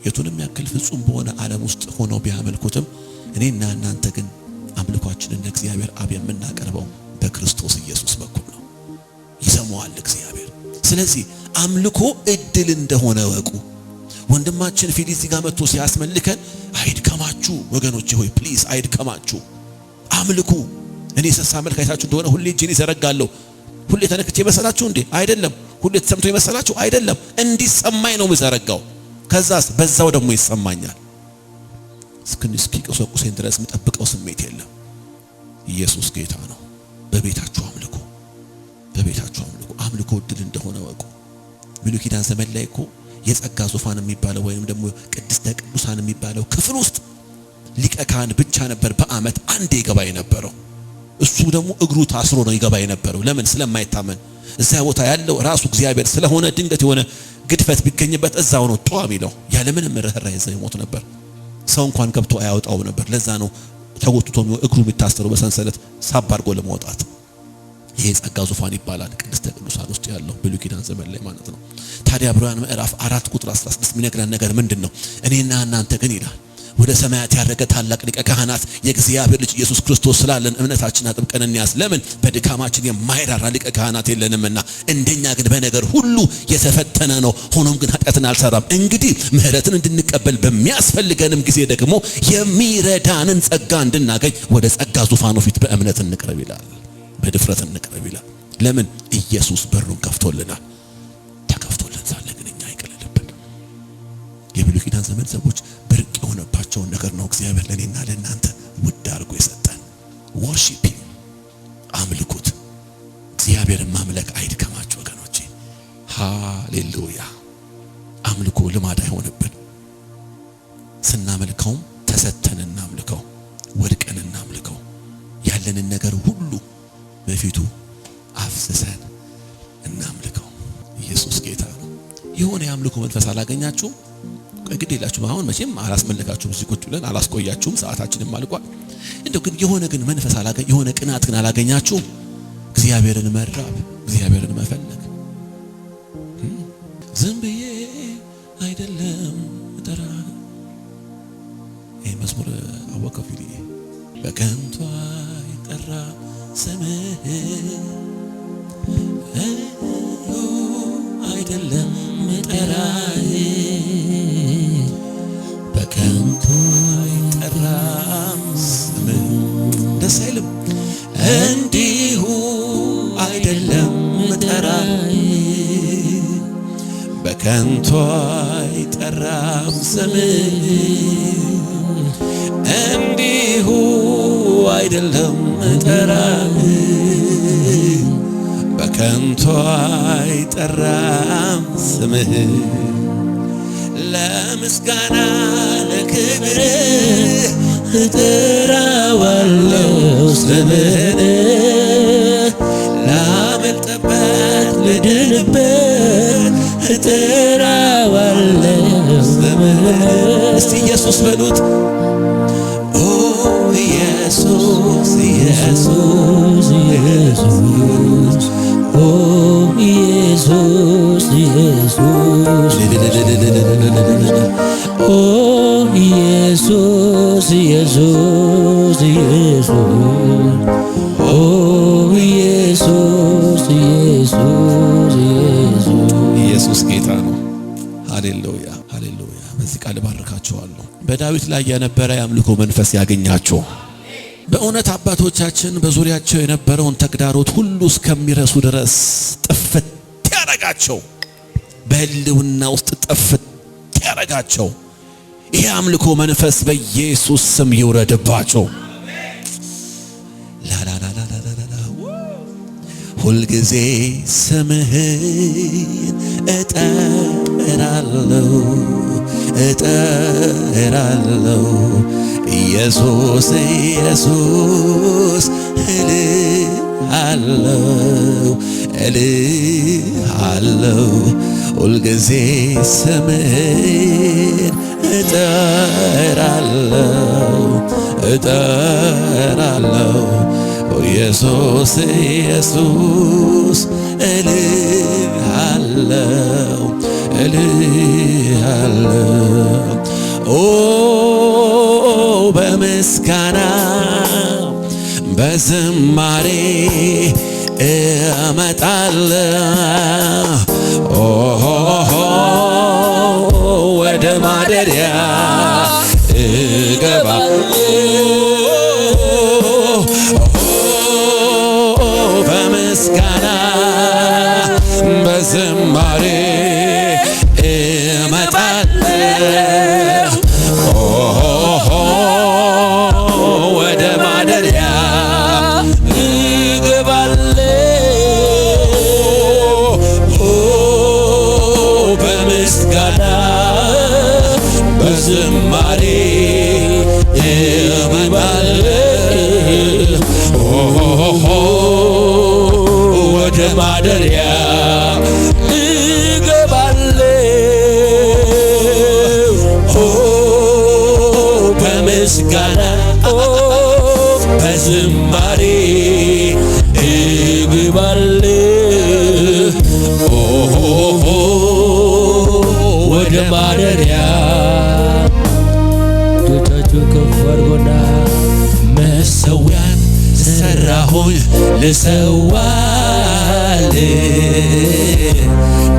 የቱንም ያክል ፍጹም በሆነ ዓለም ውስጥ ሆነው ቢያመልኩትም እኔና እናንተ ግን አምልኳችንን ለእግዚአብሔር አብ የምናቀርበው በክርስቶስ ኢየሱስ በኩል ነው። ይሰማዋል እግዚአብሔር። ስለዚህ አምልኮ እድል እንደሆነ ወቁ። ወንድማችን ፊሊስ እዚህ ጋር መጥቶ ሲያስመልከን አይድከማችሁ ወገኖቼ ሆይ ፕሊዝ አይድከማችሁ አምልኩ። እኔ ሳመልክ አይታችሁ እንደሆነ ሁሌ እጄን ይዘረጋለሁ። ሁሌ ተነክቼ መሰላችሁ እንዴ? አይደለም። ሁሌ ተሰምቶ ይመሰላችሁ? አይደለም። እንዲሰማኝ ነው የምዘረጋው። ከዛስ በዛው ደግሞ ይሰማኛል። እስኪቆሰቁሰኝ ድረስ የምጠብቀው ስሜት የለም። ኢየሱስ ጌታ ነው። በቤታችሁ አምልኩ፣ በቤታችሁ አምልኩ። አምልኮ እድል እንደሆነ ወቁ። ብሉይ ኪዳን ዘመን ላይ እኮ የጸጋ ዙፋን የሚባለው ወይም ደግሞ ቅድስተ ቅዱሳን የሚባለው ክፍል ውስጥ ሊቀ ካህን ብቻ ነበር በዓመት አንዴ ይገባ የነበረው። እሱ ደግሞ እግሩ ታስሮ ነው ይገባ የነበረው። ለምን? ስለማይታመን እዛ ቦታ ያለው ራሱ እግዚአብሔር ስለሆነ ድንገት የሆነ ግድፈት ቢገኝበት እዛው ነው ጧ የሚለው። ያለ ምንም ርህራሄ ይዘው ይሞት ነበር። ሰው እንኳን ገብቶ አያወጣው ነበር። ለዛ ነው ተጎትቶ እግሩ የሚታሰረው በሰንሰለት ሳብ አድርጎ ለማውጣት። ይሄ ጸጋ ዙፋን ይባላል ቅድስተ ቅዱሳን ውስጥ ያለው ብሉይ ኪዳን ዘመን ላይ ማለት ነው። ታዲያ ዕብራውያን ምዕራፍ 4 ቁጥር 16 የሚነግረን ነገር ምንድነው? እኔና እናንተ ግን ይላል ወደ ሰማያት ያረገ ታላቅ ሊቀ ካህናት የእግዚአብሔር ልጅ ኢየሱስ ክርስቶስ ስላለን እምነታችንን አጥብቀን እንያዝ። ለምን? በድካማችን የማይራራ ሊቀ ካህናት የለንምና። እንደኛ ግን በነገር ሁሉ የተፈተነ ነው፣ ሆኖም ግን ኃጢአትን አልሰራም። እንግዲህ ምሕረትን እንድንቀበል በሚያስፈልገንም ጊዜ ደግሞ የሚረዳንን ጸጋ እንድናገኝ ወደ ጸጋ ዙፋኑ ፊት በእምነት እንቅረብ ይላል። በድፍረት እንቅረብ ይላል። ለምን? ኢየሱስ በሩን ከፍቶልናል። ተከፍቶልን ሳለ ግን እኛ አይቀለልብን። የብሉይ ኪዳን ዘመን ሰዎች ብርቅ የሆነባቸውን ነገር ነው እግዚአብሔር ለኔና ለእናንተ ውድ አድርጎ የሰጠን። ወርሺፕ አምልኩት። እግዚአብሔርን ማምለክ አይድከማችሁ ወገኖቼ። ሃሌሉያ። አምልኮ ልማድ አይሆንብን። ስናመልከውም ተሰተን እናምልከው፣ ወድቀን እናምልከው። ያለንን ነገር ሁሉ በፊቱ አፍስሰን እናምልከው። ኢየሱስ ጌታ ነው። የሆነ የአምልኮ መንፈስ አላገኛችሁም? ግድ የላችሁም። አሁን መቼም አላስመለካችሁም። እዚህ ቁጭ ብለን አላስቆያችሁም። ሰዓታችንም አልቋል። እንደው ግን መንፈስ የሆነ ቅናት ግን አላገኛችሁም? እግዚአብሔርን መራብ፣ እግዚአብሔርን መፈለግ። ዝም ብዬ አይደለም ተራ ይሄ መዝሙር አወቀው ፊል በከንቱ አይጠራ ስምህ አይደለም ጠራህ በከንቱ አይጠራም ስምህ። ደስ አይልም? እንዲሁ አይደለም ጠራህ በከንቱ አይጠራም ስምህ። እንዲሁ አይደለም ጠራህ በከንቱ አይጠራም ስምህ። ለምስጋና ለክብር እጠራዋለሁ ስምህን። ላመልጥበት ልድንበት እጠራዋለሁ ስምህን። እስቲ ኢየሱስ በሉት። ኦ ኢየሱስ ኢየሱስ ኢየሱስ ኦ ኢየሱስ ኢየሱስ ኢየሱስ ኦ ኢየሱስ ኢየሱስ ኢየሱስ ኦ ኢየሱስ ኢየሱስ ኢየሱስ ጌታ ነው። ሃሌሉያ ሃሌሉያ። በዚህ ቃል ባርካችኋለሁ። በዳዊት ላይ የነበረ የአምልኮ መንፈስ ያገኛችሁ። በእውነት አባቶቻችን በዙሪያቸው የነበረውን ተግዳሮት ሁሉ እስከሚረሱ ድረስ ጥፍት ያረጋቸው፣ በህልውና ውስጥ ጥፍት ያረጋቸው ይሄ አምልኮ መንፈስ በኢየሱስ ስም ይውረድባቸው። ሁልጊዜ ስምህን እጠራለሁ እጠራለሁ ኢየሱስ ኢየሱስ እልሃለሁ እልሃለሁ ሁልጊዜ ስምህን እጠራለሁ እጠራለሁ ኢየሱስ ኢየሱስ እልሃለሁ እልሃለሁ ኦ በምስጋና በዝማሬ እመጣለሁ ወደ ማደሪያ እገባለሁ በምስጋና በዝማሬ እመጣለሁ ወደ ማደሪያ እገባለሁ በምስጋና በዝማሬ እመጣለሁ ወደ ማደሪያ እገባለሁ በምስጋና በዝማሬ እገባለሁ ወደ ማደሪያ። እጆቻችሁ ከፍ አድርጎና መሰዊያን ሰራሁኝ ልሰዋል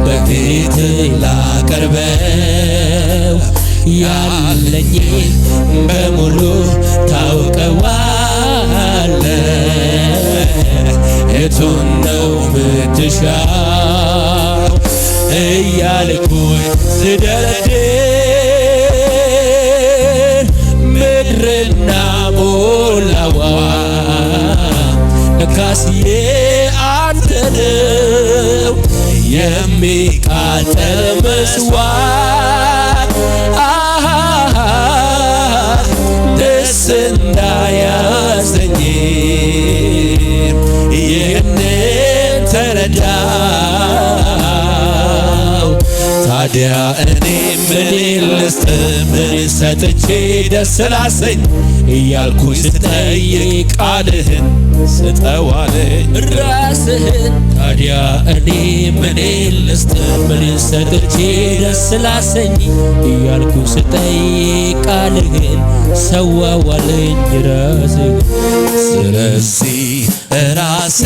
በፊት ላቀርበው ያለኝ በሙሉ ታውቀዋለ የቱን ነው ምትሻው እያልኩኝ ስደረድር ምድርና ሞላዋ ለካስዬ አንተ ነው የሚቃጠል መስዋዕት ደስ እንዳያሰኝ ይህንን ተረዳው። ታዲያ እኔ ምን ልስጥ ምን ሰጥቼ ደስ ላሰኝ እያልኩኝ ስጠይቅ ቃልህን ስጠዋለኝ ራስህን። ታዲያ እኔ ምን ልስጥ ምን ሰጥቼ ደስ ላሰኝ እያልኩኝ ስጠይቅ ቃልህን ሰዋዋለኝ ራስህን። ስለዚህ ራሴ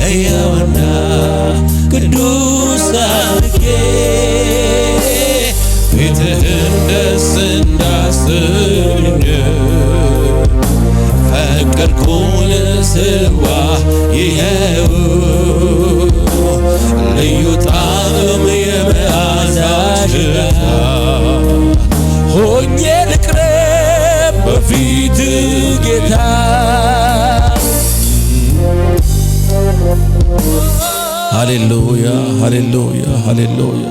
ሕያውና ቅዱስ አድርጌ ፊትህን ደስ እንዳሰኘ ፈቀድኩ ልስዋ ይኸው ልዩ ጣዕም የመዓዛ ሽታ ሆኜ ልቅረብ በፊት ጌታ። ሃሌሉያ ሃሌሉያ ሃሌሉያ